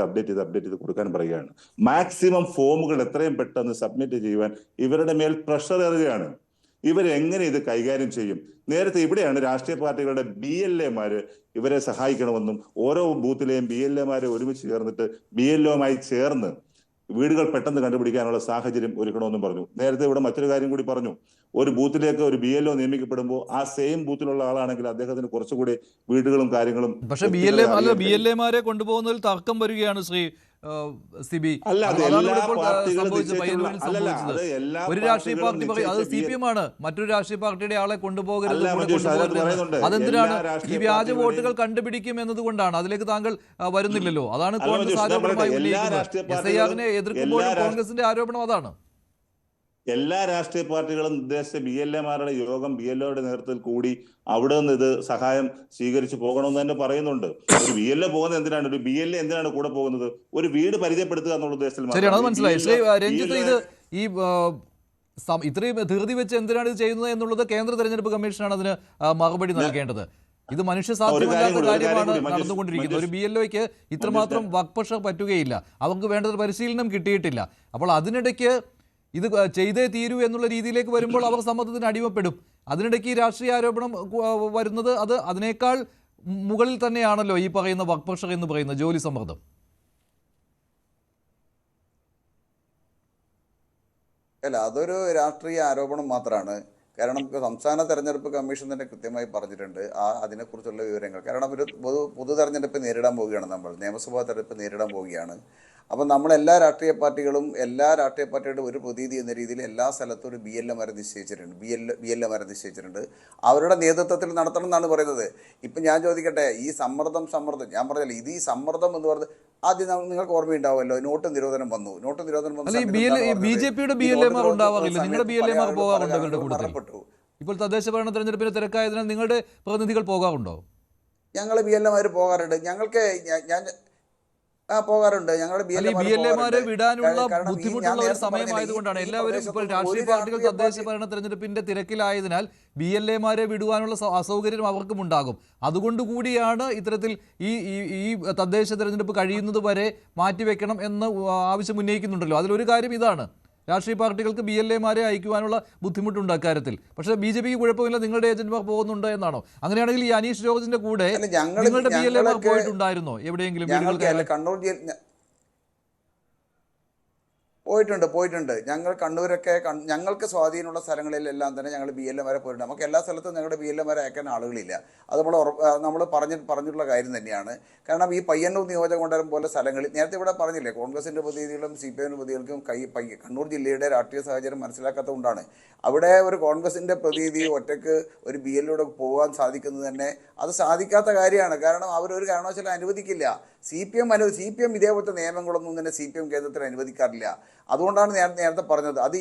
ചെയ്ത് കൊടുക്കാൻ പറയുകയാണ്. മാക്സിമം ഫോമുകൾ എത്രയും പെട്ടെന്ന് സബ്മിറ്റ് ചെയ്യുവാൻ ഇവരുടെ മേൽ പ്രഷർ ഏറുകയാണ്. ഇവരെങ്ങനെ ഇത് കൈകാര്യം ചെയ്യും? നേരത്തെ ഇവിടെയാണ് രാഷ്ട്രീയ പാർട്ടികളുടെ BLAമാര് ഇവരെ സഹായിക്കണമെന്നും ഓരോ ബൂത്തിലെയും BLAമാരെ ഒരുമിച്ച് ചേർന്നിട്ട് BLOമായി ചേർന്ന് വീടുകൾ പെട്ടെന്ന് കണ്ടുപിടിക്കാനുള്ള സാഹചര്യം ഒരുക്കണമെന്നും പറഞ്ഞു. നേരത്തെ ഇവിടെ മറ്റൊരു കാര്യം കൂടി പറഞ്ഞു. ഒരു ബൂത്തിലേക്ക് ഒരു BLO നിയമിക്കപ്പെടുമ്പോൾ ആ സെയിം ബൂത്തിലുള്ള ആളാണെങ്കിൽ അദ്ദേഹത്തിന് കുറച്ചുകൂടി വീടുകളും കാര്യങ്ങളും. പക്ഷെ BLAമാരെ കൊണ്ടുപോകുന്നതിൽ തർക്കം വരികയാണ് ശ്രീ സിബി. ഒരു രാഷ്ട്രീയ പാർട്ടി പറയും അത് CPM ആണ്, മറ്റൊരു രാഷ്ട്രീയ പാർട്ടിയുടെ ആളെ കൊണ്ടുപോകരുത്. അതെന്തിനാണ്? ഈ വ്യാജ വോട്ടുകൾ കണ്ടുപിടിക്കും എന്നതുകൊണ്ടാണ്. അതിലേക്ക് താങ്കൾ വരുന്നില്ലല്ലോ. അതാണ് കോൺഗ്രസ് ആരോപണമായി ഉന്നയിക്കുന്നത്. SIR-നെ എതിർക്കുമ്പോൾ കോൺഗ്രസിന്റെ ആരോപണം അതാണ്. എല്ലാ രാഷ്ട്രീയ പാർട്ടികളും നിർദ്ദേശിച്ച BLAമാരുടെ യോഗം BLOയുടെ നേതൃത്വത്തിൽ കൂടി അവിടെ നിന്ന് ഇത് സഹായം സ്വീകരിച്ചു പോകണമെന്ന് തന്നെ പറയുന്നുണ്ട്. ഒരു BLO പോകുന്നത് എന്തിനാണ്? ഒരു BLA എന്തിനാണ് കൂടെ പോകുന്നത്? ഒരു വീട് പരിചയപ്പെടുത്തുക എന്നുള്ള ഉദ്ദേശത്തിൽ. ശരിയാണ്, അത് മനസ്സിലായി. ശ്രീ രഞ്ജിത്ത്, ഇത് ഈ ഇത്രയും ധൃതി വെച്ച് എന്തിനാണ് ഇത് ചെയ്യുന്നത് എന്നുള്ളത് കേന്ദ്ര തെരഞ്ഞെടുപ്പ് കമ്മീഷനാണ് അതിന് മറുപടി നൽകേണ്ടത്. ഇത് മനുഷ്യസാധ്യമല്ലാത്ത കാര്യമാണ് നടന്നുകൊണ്ടിരിക്കുന്നത്. ഒരു BLOയ്ക്ക് ഇത്രമാത്രം വർക്ക് പ്രഷർ പറ്റുകയില്ല. അവർക്ക് വേണ്ടത് പരിശീലനം കിട്ടിയിട്ടില്ല. അപ്പോൾ അതിനിടയ്ക്ക് ഇത് ചെയ്തേ തീരൂ എന്നുള്ള രീതിയിലേക്ക് വരുമ്പോൾ അവർ സമ്മർദ്ദത്തിന് അടിമപ്പെടും. അതിനിടയ്ക്ക് ഈ രാഷ്ട്രീയ ആരോപണം വരുന്നത് അത് അതിനേക്കാൾ മുകളിൽ തന്നെയാണല്ലോ ഈ പറയുന്ന വർക്ക് പ്രഷർ എന്ന് പറയുന്ന ജോലി സമ്മർദ്ദം. അല്ല, അതൊരു രാഷ്ട്രീയ ആരോപണം മാത്രമാണ്. കാരണം സംസ്ഥാന തെരഞ്ഞെടുപ്പ് കമ്മീഷൻ തന്നെ കൃത്യമായി പറഞ്ഞിട്ടുണ്ട് അതിനെക്കുറിച്ചുള്ള വിവരങ്ങൾ. കാരണം ഒരു പൊതു തെരഞ്ഞെടുപ്പ് നേരിടാൻ പോവുകയാണ്, നമ്മൾ നിയമസഭാ തെരഞ്ഞെടുപ്പ് നേരിടാൻ പോവുകയാണ്. അപ്പം നമ്മളെല്ലാ രാഷ്ട്രീയ പാർട്ടിയുടെ ഒരു പ്രതീതി എന്ന രീതിയിൽ എല്ലാ സ്ഥലത്തും ഒരു BLAമാരെ നിശ്ചയിച്ചിട്ടുണ്ട്. അവരുടെ നേതൃത്വത്തിൽ നടത്തണം എന്നാണ് പറയുന്നത്. ഇപ്പം ഞാൻ ചോദിക്കട്ടെ, ഈ സമ്മർദ്ദം ഞാൻ പറഞ്ഞല്ലോ, ഇത് ഈ സമ്മർദ്ദം എന്ന് പറഞ്ഞത് ആദ്യം നിങ്ങൾക്ക് ഓർമ്മയുണ്ടാവുമല്ലോ, നോട്ട് നിരോധനം വന്നു. BJPയുടെ BLAമാർ ഉണ്ടാവാറില്ല, നിങ്ങളുടെ BLAമാർ പോകാറുണ്ടോ ഇവരുടെ കൂട്ടത്തിൽ? ഇപ്പോൾ തദ്ദേശ ഭരണ തെരഞ്ഞെടുപ്പിന് തിരക്കായതിനാൽ നിങ്ങളുടെ പ്രതിനിധികൾ പോകാറുണ്ടോ? ഞങ്ങൾ BLAമാർ പോകാറുണ്ട്. പോകാറുണ്ട്. ഞങ്ങളുടെ BLA-മാരെ വിടാനുള്ള ബുദ്ധിമുട്ടുള്ള ഒരു സമയമായതുകൊണ്ടാണ് എല്ലാവരും ഇപ്പോൾ രാഷ്ട്രീയ പാർട്ടികൾ തദ്ദേശ ഭരണ തെരഞ്ഞെടുപ്പിന്റെ തിരക്കിലായതിനാൽ BLA-മാരെ വിടുവാനുള്ള അസൗകര്യം അവർക്കും ഉണ്ടാകും. അതുകൊണ്ടുകൂടിയാണ് ഇത്തരത്തിൽ ഈ തദ്ദേശ തെരഞ്ഞെടുപ്പ് കഴിയുന്നത് വരെ മാറ്റിവെക്കണം എന്ന് ആവശ്യം ഉന്നയിക്കുന്നുണ്ടല്ലോ. അതിലൊരു കാര്യം ഇതാണ്, രാഷ്ട്രീയ പാർട്ടികൾക്ക് BLA-മാരെ അയക്കുവാനുള്ള ബുദ്ധിമുട്ടുണ്ട് അക്കാര്യത്തിൽ. പക്ഷേ BJPക്ക് കുഴപ്പമില്ല, നിങ്ങളുടെ ഏജന്റുമാർ പോകുന്നുണ്ട് എന്നാണോ? അങ്ങനെയാണെങ്കിൽ ഈ അനീഷ് ജോർജിന്റെ കൂടെ നിങ്ങളുടെ BLA-മാർ പോയിട്ടുണ്ടായിരുന്നോ എവിടെയെങ്കിലും? കണ്ണൂർ പോയിട്ടുണ്ട്. ഞങ്ങൾ കണ്ണൂരൊക്കെ ഞങ്ങൾക്ക് സ്വാധീനമുള്ള സ്ഥലങ്ങളിലെല്ലാം തന്നെ ഞങ്ങൾ BLA-മാരെ പോയിട്ടുണ്ട്. നമുക്ക് എല്ലാ സ്ഥലത്തും ഞങ്ങളുടെ BLA-മാരെ അയക്കാൻ ആളുകളില്ല. അത് നമ്മൾ പറഞ്ഞിട്ടുള്ള കാര്യം തന്നെയാണ്. കാരണം ഈ പയ്യന്നൂർ നിയോജകമണ്ഡലം പോലെ സ്ഥലങ്ങളിൽ നേരത്തെ ഇവിടെ പറഞ്ഞില്ലേ, കോൺഗ്രസിൻ്റെ പ്രതിനിധികളും CPM പ്രതിനിധികൾക്കും കണ്ണൂർ ജില്ലയുടെ രാഷ്ട്രീയ സാഹചര്യം മനസ്സിലാക്കാത്തതുകൊണ്ടാണ്. അവിടെ ഒരു കോൺഗ്രസിൻ്റെ പ്രതിനിധി ഒറ്റയ്ക്ക് ഒരു BLA-യോട് പോകാൻ സാധിക്കുന്നത് തന്നെ അത് സാധിക്കാത്ത കാര്യമാണ്. കാരണം അവരൊരു കാരണവശാലും അനുവദിക്കില്ല. CPM ഇതേപോലത്തെ നിയമങ്ങളൊന്നും തന്നെ CPM കേന്ദ്രത്തിൽ അനുവദിക്കാറില്ല. അതുകൊണ്ടാണ് നേരത്തെ പറഞ്ഞത്. അത്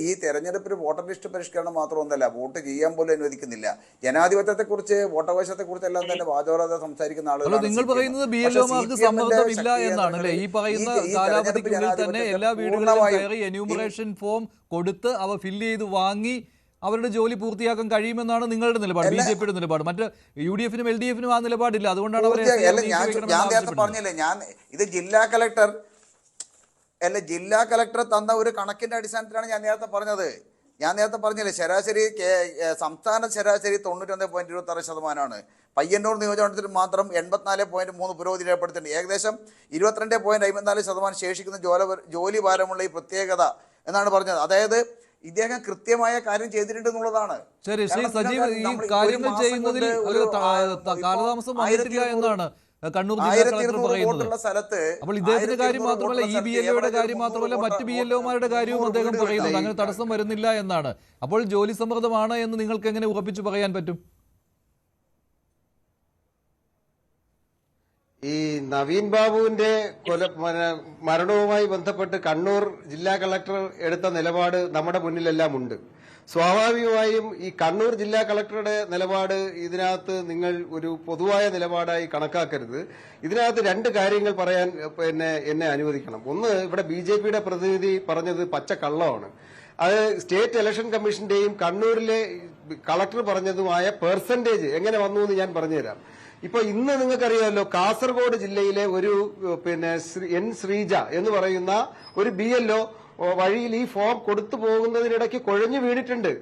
ഈ തെരഞ്ഞെടുപ്പിൽ വോട്ടർ ലിസ്റ്റ് പരിഷ്കരണം മാത്രമൊന്നുമല്ല, വോട്ട് ചെയ്യാൻ പോലും അനുവദിക്കുന്നില്ല. ജനാധിപത്യത്തെക്കുറിച്ച് വോട്ടവകാശത്തെക്കുറിച്ച് എല്ലാം തന്നെ വാചോരാതെ സംസാരിക്കുന്ന ആളുകളാണ്. നിങ്ങൾ പറയുന്നത് BLA-മാർക്ക് സമ്മർദ്ദമില്ല എന്നാണല്ലേ? ഈ പറയുന്ന കാലാവധിക്കുള്ളിൽ തന്നെ എല്ലാ വീടുകളിലും കയറി എന്യൂമറേഷൻ ഫോം കൊടുത്ത് അവ ഫില്ല് ചെയ്ത് വാങ്ങി അവരുടെ ജോലി പൂർത്തിയാക്കാൻ കഴിയുമെന്നാണ് നിങ്ങളുടെ നിലപാട്, BJPയുടെ നിലപാട്. മറ്റ് UDF-നും LDF-നും ആ നിലപാടില്ല. അതുകൊണ്ടാണ് ഞാൻ നേരത്തെ പറഞ്ഞില്ലേ, ഇത് ജില്ലാ കളക്ടർ തന്ന ഒരു കണക്കിന്റെ അടിസ്ഥാനത്തിലാണ് ഞാൻ നേരത്തെ പറഞ്ഞത്. പറഞ്ഞില്ലേ, ശരാശരി സംസ്ഥാന ശരാശരി 91.26%. പയ്യന്നൂർ നിയോജകമണ്ഡലത്തിൽ മാത്രം 84.3 പുരോഗതി രേഖപ്പെടുത്തിയിട്ടുണ്ട്. ഏകദേശം 22.54% ശേഷിക്കുന്ന ജോലി ഭാരമുള്ള ഈ പ്രത്യേകത എന്നാണ് പറഞ്ഞത്. അതായത് ഇദ്ദേഹം കൃത്യമായ കാര്യം ചെയ്തിട്ടുണ്ട് എന്നുള്ളതാണ്. ശരി, ശ്രീ സജീവ്, ഈ കാര്യങ്ങൾ ചെയ്യുന്നതിൽ കാലതാമസം വന്നിട്ടില്ല എന്നാണ് കണ്ണൂർ ജില്ലാ കളക്ടർ പറയുന്നത്. അപ്പോൾ ഇദ്ദേഹത്തിന്റെ കാര്യം മാത്രമല്ല, ഈ BLA-യുടെ കാര്യം മാത്രമല്ല, മറ്റ് BLA-മാരുടെ കാര്യവും അദ്ദേഹം പറയുന്നത് അങ്ങനെ തടസ്സം വരുന്നില്ല എന്നാണ്. അപ്പോൾ ജോലി സമ്മർദ്ദമാണ് എന്ന് നിങ്ങൾക്ക് എങ്ങനെ ഉറപ്പിച്ചു പറയാൻ പറ്റും? ഈ നവീൻ ബാബുവിന്റെ മരണവുമായി ബന്ധപ്പെട്ട് കണ്ണൂർ ജില്ലാ കളക്ടർ എടുത്ത നിലപാട് നമ്മുടെ മുന്നിലെല്ലാം ഉണ്ട്. സ്വാഭാവികമായും ഈ കണ്ണൂർ ജില്ലാ കളക്ടറുടെ നിലപാട് ഇതിനകത്ത് നിങ്ങൾ ഒരു പൊതുവായ നിലപാടായി കണക്കാക്കരുത്. ഇതിനകത്ത് രണ്ട് കാര്യങ്ങൾ പറയാൻ എന്നെ അനുവദിക്കണം. ഒന്ന്, ഇവിടെ BJPയുടെ പ്രതിനിധി പറഞ്ഞത് പച്ചക്കള്ളമാണ്. അത് സ്റ്റേറ്റ് ഇലക്ഷൻ കമ്മീഷന്റെയും കണ്ണൂരിലെ കളക്ടർ പറഞ്ഞതുമായ പെർസെന്റേജ് എങ്ങനെ വന്നു എന്ന് ഞാൻ പറഞ്ഞുതരാം. ഇപ്പൊ ഇന്ന് നിങ്ങൾക്കറിയാമല്ലോ, കാസർഗോഡ് ജില്ലയിലെ ഒരു N ശ്രീജ എന്ന് പറയുന്ന ഒരു BLO വഴിയിൽ ഈ ഫോം കൊടുത്തു പോകുന്നതിനിടയ്ക്ക് കുഴഞ്ഞു വീണിട്ടുണ്ട്.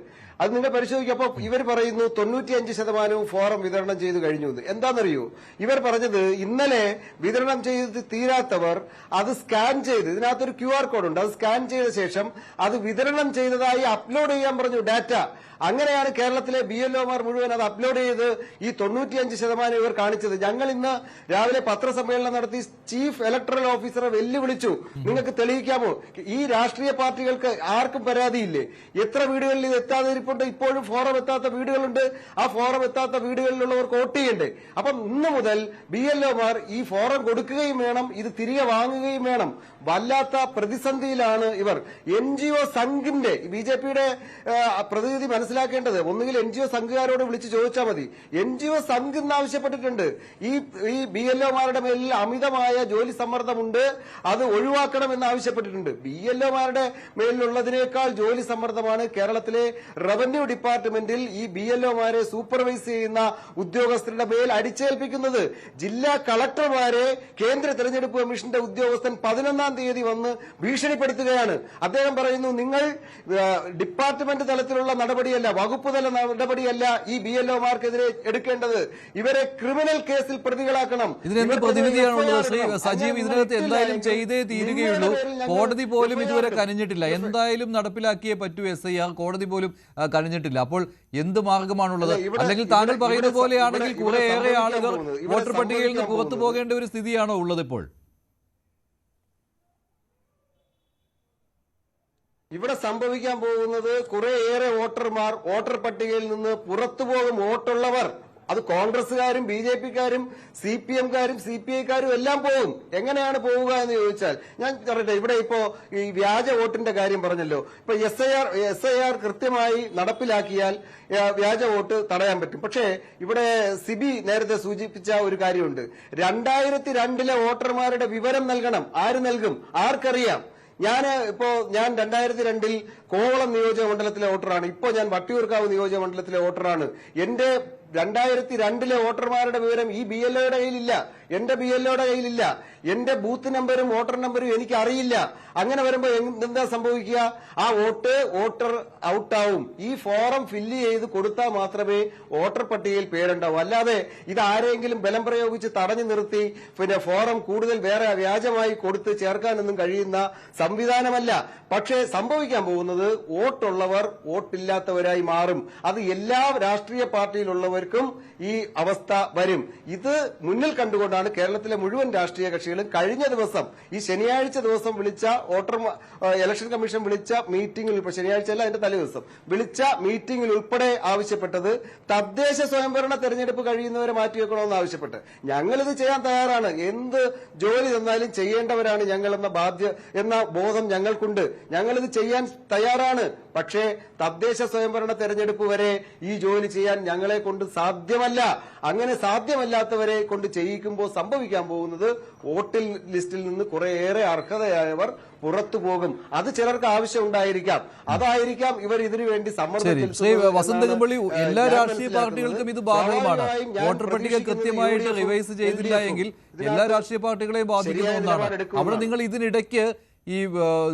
അത് നിങ്ങൾ പരിശോധിക്കും. അപ്പോൾ ഇവർ പറയുന്നു 95% ഫോറം വിതരണം ചെയ്തു കഴിഞ്ഞു എന്ന്. എന്താണെന്നറിയോ, ഇവർ പറഞ്ഞത് ഇന്നലെ വിതരണം ചെയ്ത് തീരാത്തവർ അത് സ്കാൻ ചെയ്ത്, ഇതിനകത്തൊരു QR കോഡ് ഉണ്ട്, അത് സ്കാൻ ചെയ്ത ശേഷം അത് വിതരണം ചെയ്തതായി അപ്ലോഡ് ചെയ്യാൻ പറഞ്ഞു ഡാറ്റ. അങ്ങനെയാണ് കേരളത്തിലെ BLO-മാർ മുഴുവൻ അത് അപ്ലോഡ് ചെയ്ത് ഈ 95% ഇവർ കാണിച്ചത്. ഞങ്ങൾ ഇന്ന് രാവിലെ പത്രസമ്മേളനം നടത്തി ചീഫ് ഇലക്ടറൽ ഓഫീസറെ വെല്ലുവിളിച്ചു, നിങ്ങൾക്ക് തെളിയിക്കാമോ? ഈ രാഷ്ട്രീയ പാർട്ടികൾക്ക് ആർക്കും പരാതിയില്ലേ? എത്ര വീടുകളിൽ ഇത് എത്താതെ ഇരിപ്പുണ്ട്? ഇപ്പോഴും ഫോറം എത്താത്ത വീടുകളുണ്ട്. ആ ഫോറം എത്താത്ത വീടുകളിലുള്ളവർക്ക് വോട്ട് ചെയ്യണ്ടേ? അപ്പം ഇന്ന് മുതൽ BLO-മാർ ഈ ഫോറം കൊടുക്കുകയും വേണം, ഇത് തിരികെ വാങ്ങുകയും വേണം. വല്ലാത്ത പ്രതിസന്ധിയിലാണ് ഇവർ. NGO സംഘിന്റെ BJPയുടെ പ്രതിനിധി മനസ്സിലാക്കേണ്ടത്, ഒന്നുകിൽ NGO സംഘുകാരോട് വിളിച്ച് ചോദിച്ചാൽ മതി. NGO സംഘ് ആവശ്യപ്പെട്ടിട്ടുണ്ട് ഈ BLO-മാരുടെ മേലിൽ അമിതമായ ജോലി സമ്മർദ്ദമുണ്ട്, അത് ഒഴിവാക്കണമെന്ന് ആവശ്യപ്പെട്ടിട്ടുണ്ട്. BLO-മാരുടെ മേലിലുള്ളതിനേക്കാൾ ജോലി സമ്മർദ്ദമാണ് കേരളത്തിലെ റവന്യൂ ഡിപ്പാർട്ട്മെന്റിൽ ഈ BLO-മാരെ സൂപ്പർവൈസ് ചെയ്യുന്ന ഉദ്യോഗസ്ഥരുടെ മേൽ അടിച്ചേൽപ്പിക്കുന്നത്. ജില്ലാ കളക്ടർമാരെ കേന്ദ്ര തെരഞ്ഞെടുപ്പ് കമ്മീഷന്റെ ഉദ്യോഗസ്ഥൻ 11-ാം തീയതി വന്ന് ഭീഷണിപ്പെടുത്തുകയാണ്. അദ്ദേഹം പറയുന്നു, നിങ്ങൾ ഡിപ്പാർട്ട്മെന്റ് തലത്തിലുള്ള നടപടിയല്ല, വകുപ്പ് തല നടപടിയല്ല ഈ BLO-മാർക്കെതിരെ എടുക്കേണ്ടത്, ഇവരെ ക്രിമിനൽ കേസിൽ പ്രതികളാക്കണം. ഇതിനെന്ത് പ്രതിവിധിയാണുള്ളത് ശ്രീ സജീവ്? ഇതിനകത്ത് എന്തായാലും ചെയ്തേ തീരുകയുള്ളൂ. കോടതി പോലും ഇതുവരെ കനിഞ്ഞിട്ടില്ല. എന്തായാലും നടപ്പിലാക്കിയേ പറ്റൂ SIR. കോടതി പോലും കനിഞ്ഞിട്ടില്ല. അപ്പോൾ എന്ത് മാർഗമാണുള്ളത്? അല്ലെങ്കിൽ താങ്കൾ പറയുന്ന പോലെയാണെങ്കിൽ കുറേയേറെ ആളുകൾ വോട്ടർ പട്ടികയിൽ നിന്ന് പുറത്തു പോകേണ്ട ഒരു സ്ഥിതിയാണോ ഉള്ളത് ഇപ്പോൾ? ഇവിടെ സംഭവിക്കാൻ പോകുന്നത് കുറേയേറെ വോട്ടർമാർ വോട്ടർ പട്ടികയിൽ നിന്ന് പുറത്തുപോകും. വോട്ടുള്ളവർ അത് കോൺഗ്രസ്സുകാരും BJP-ക്കാരും CPM-കാരും CPI-ക്കാരും എല്ലാം പോകും. എങ്ങനെയാണ് പോവുക എന്ന് ചോദിച്ചാൽ ഞാൻ പറയട്ടെ, ഇവിടെ ഇപ്പോ ഈ വ്യാജ വോട്ടിന്റെ കാര്യം പറഞ്ഞല്ലോ. ഇപ്പൊ SIR കൃത്യമായി നടപ്പിലാക്കിയാൽ വ്യാജ വോട്ട് തടയാൻ പറ്റും. പക്ഷേ ഇവിടെ സിബി നേരത്തെ സൂചിപ്പിച്ച ഒരു കാര്യമുണ്ട്. 2002 വോട്ടർമാരുടെ വിവരം നൽകണം. ആര് നൽകും? ആർക്കറിയാം? ഞാൻ 2002 കോവളം നിയോജക മണ്ഡലത്തിലെ വോട്ടറാണ്. ഇപ്പോൾ ഞാൻ വട്ടിയൂർക്കാവ് നിയോജക മണ്ഡലത്തിലെ വോട്ടറാണ്. എന്റെ 2002 വോട്ടർമാരുടെ വിവരം ഈ BLOയുടെ കയ്യിലില്ല, എന്റെ BLOയുടെ കയ്യിലില്ല. എന്റെ ബൂത്ത് നമ്പറും വോട്ടർ നമ്പറും എനിക്ക് അറിയില്ല. അങ്ങനെ വരുമ്പോൾ എന്താ സംഭവിക്കുക? ആ വോട്ടർ ഔട്ടാവും. ഈ ഫോറം ഫില്ല് ചെയ്ത് കൊടുത്താൽ മാത്രമേ വോട്ടർ പട്ടികയിൽ പേരുണ്ടാവൂ. അല്ലാതെ ഇത് ആരെങ്കിലും ബലം പ്രയോഗിച്ച് തടഞ്ഞു നിർത്തി പിന്നെ ഫോറം കൂടുതൽ വേറെ വ്യാജമായി കൊടുത്ത് ചേർക്കാനൊന്നും കഴിയുന്ന സംവിധാനമല്ല. പക്ഷേ സംഭവിക്കാൻ പോകുന്നത് വോട്ടുള്ളവർ വോട്ടില്ലാത്തവരായി മാറും. അത് എല്ലാ രാഷ്ട്രീയ പാർട്ടിയിലുള്ളവർക്കും ഈ അവസ്ഥ വരും. ഇത് മുന്നിൽ കണ്ടുകൊണ്ടാണ് കേരളത്തിലെ മുഴുവൻ രാഷ്ട്രീയ കക്ഷികളും കഴിഞ്ഞ ദിവസം ഈ ശനിയാഴ്ച ദിവസം വിളിച്ച ഇലക്ഷൻ കമ്മീഷൻ വിളിച്ച മീറ്റിംഗിൽ, ശനിയാഴ്ച അല്ല അതിന്റെ തലേദിവസം വിളിച്ച മീറ്റിംഗിൽ ഉൾപ്പെടെ ആവശ്യപ്പെട്ടത് തദ്ദേശ സ്വയംഭരണ തെരഞ്ഞെടുപ്പ് കഴിയുന്നവരെ മാറ്റിവെക്കണമെന്ന് ആവശ്യപ്പെട്ട്. ഞങ്ങളിത് ചെയ്യാൻ തയ്യാറാണ്. എന്ത് ജോലി തന്നാലും ചെയ്യേണ്ടവരാണ് ഞങ്ങൾ എന്ന ബോധം ഞങ്ങൾക്കുണ്ട്. ഞങ്ങളിത് ചെയ്യാൻ തയ്യാറാണ്. പക്ഷേ തദ്ദേശ സ്വയംഭരണ തെരഞ്ഞെടുപ്പ് വരെ ഈ ജോലി ചെയ്യാൻ ഞങ്ങളെ കൊണ്ട് സാധ്യമല്ല. അങ്ങനെ സാധ്യമല്ലാത്തവരെ കൊണ്ട് ചെയ്യിക്കുമ്പോൾ സംഭവിക്കാൻ പോകുന്നത് വോട്ടിൽ ലിസ്റ്റിൽ നിന്ന് കുറേയേറെ അർഹതയായവർ പുറത്തു പോകും. അത് ചിലർക്ക് ആവശ്യം ഉണ്ടായിരിക്കാം. അതായിരിക്കാം ഇവർ ഇതിനു വേണ്ടി സമ്മർദ്ദത്തിൽ. എല്ലാ രാഷ്ട്രീയ പാർട്ടികൾക്കും ഇത് ബാധകമാണ്. വോട്ടർ പട്ടിക കൃത്യമായിട്ട് റിവൈസ് ചെയ്തില്ല എങ്കിൽ എല്ലാ രാഷ്ട്രീയ പാർട്ടികളെയും ബാധിക്കുന്ന ഒന്നാണ്. അവിടെ നിങ്ങൾ ഇതിനിടയ്ക്ക് ഈ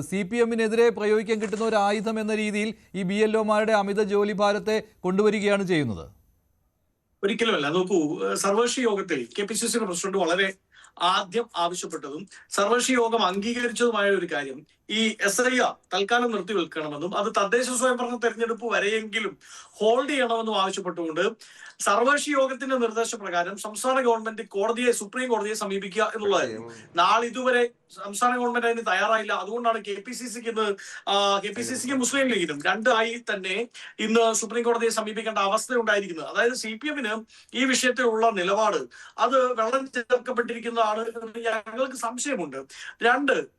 CPM-നെതിരെ പ്രയോഗിക്കാൻ കിട്ടുന്ന ഒരു ആയുധം എന്ന രീതിയിൽ ഈ BLOമാരുടെ അമിത ജോലി ഭാരത്തെ കൊണ്ടുവരികയാണ് ചെയ്യുന്നത്. ഒരിക്കലുമല്ല. നോക്കൂ, സർവകക്ഷി യോഗത്തിൽ KPCC പ്രസിഡന്റ് വളരെ ആദ്യം ആവശ്യപ്പെട്ടതും സർവകക്ഷി യോഗം അംഗീകരിച്ചതുമായ ഒരു കാര്യം ഈ SIR തൽക്കാലം നിർത്തിവെക്കണമെന്നും അത് തദ്ദേശ സ്വയംഭരണ തെരഞ്ഞെടുപ്പ് വരെയെങ്കിലും ഹോൾഡ് ചെയ്യണമെന്നും ആവശ്യപ്പെട്ടുകൊണ്ട് സർവകക്ഷി യോഗത്തിന്റെ നിർദ്ദേശപ്രകാരം സംസ്ഥാന ഗവൺമെന്റ് സുപ്രീം കോടതിയെ സമീപിക്കുക എന്നുള്ളതായിരുന്നു. നാളിതുവരെ സംസ്ഥാന ഗവൺമെന്റ് അതിന് തയ്യാറായില്ല. അതുകൊണ്ടാണ് KPCCക്കും മുസ്ലിം ലീഗിനും രണ്ടായി തന്നെ ഇന്ന് സുപ്രീം കോടതിയെ സമീപിക്കേണ്ട അവസ്ഥ ഉണ്ടായിരിക്കുന്നത്. അതായത് CPM-ന് ഈ വിഷയത്തിലുള്ള നിലപാട് അത് വെള്ളം ചേർക്കപ്പെട്ടിരിക്കുന്നതാണ് എന്ന് ഞങ്ങൾക്ക് സംശയമുണ്ട്.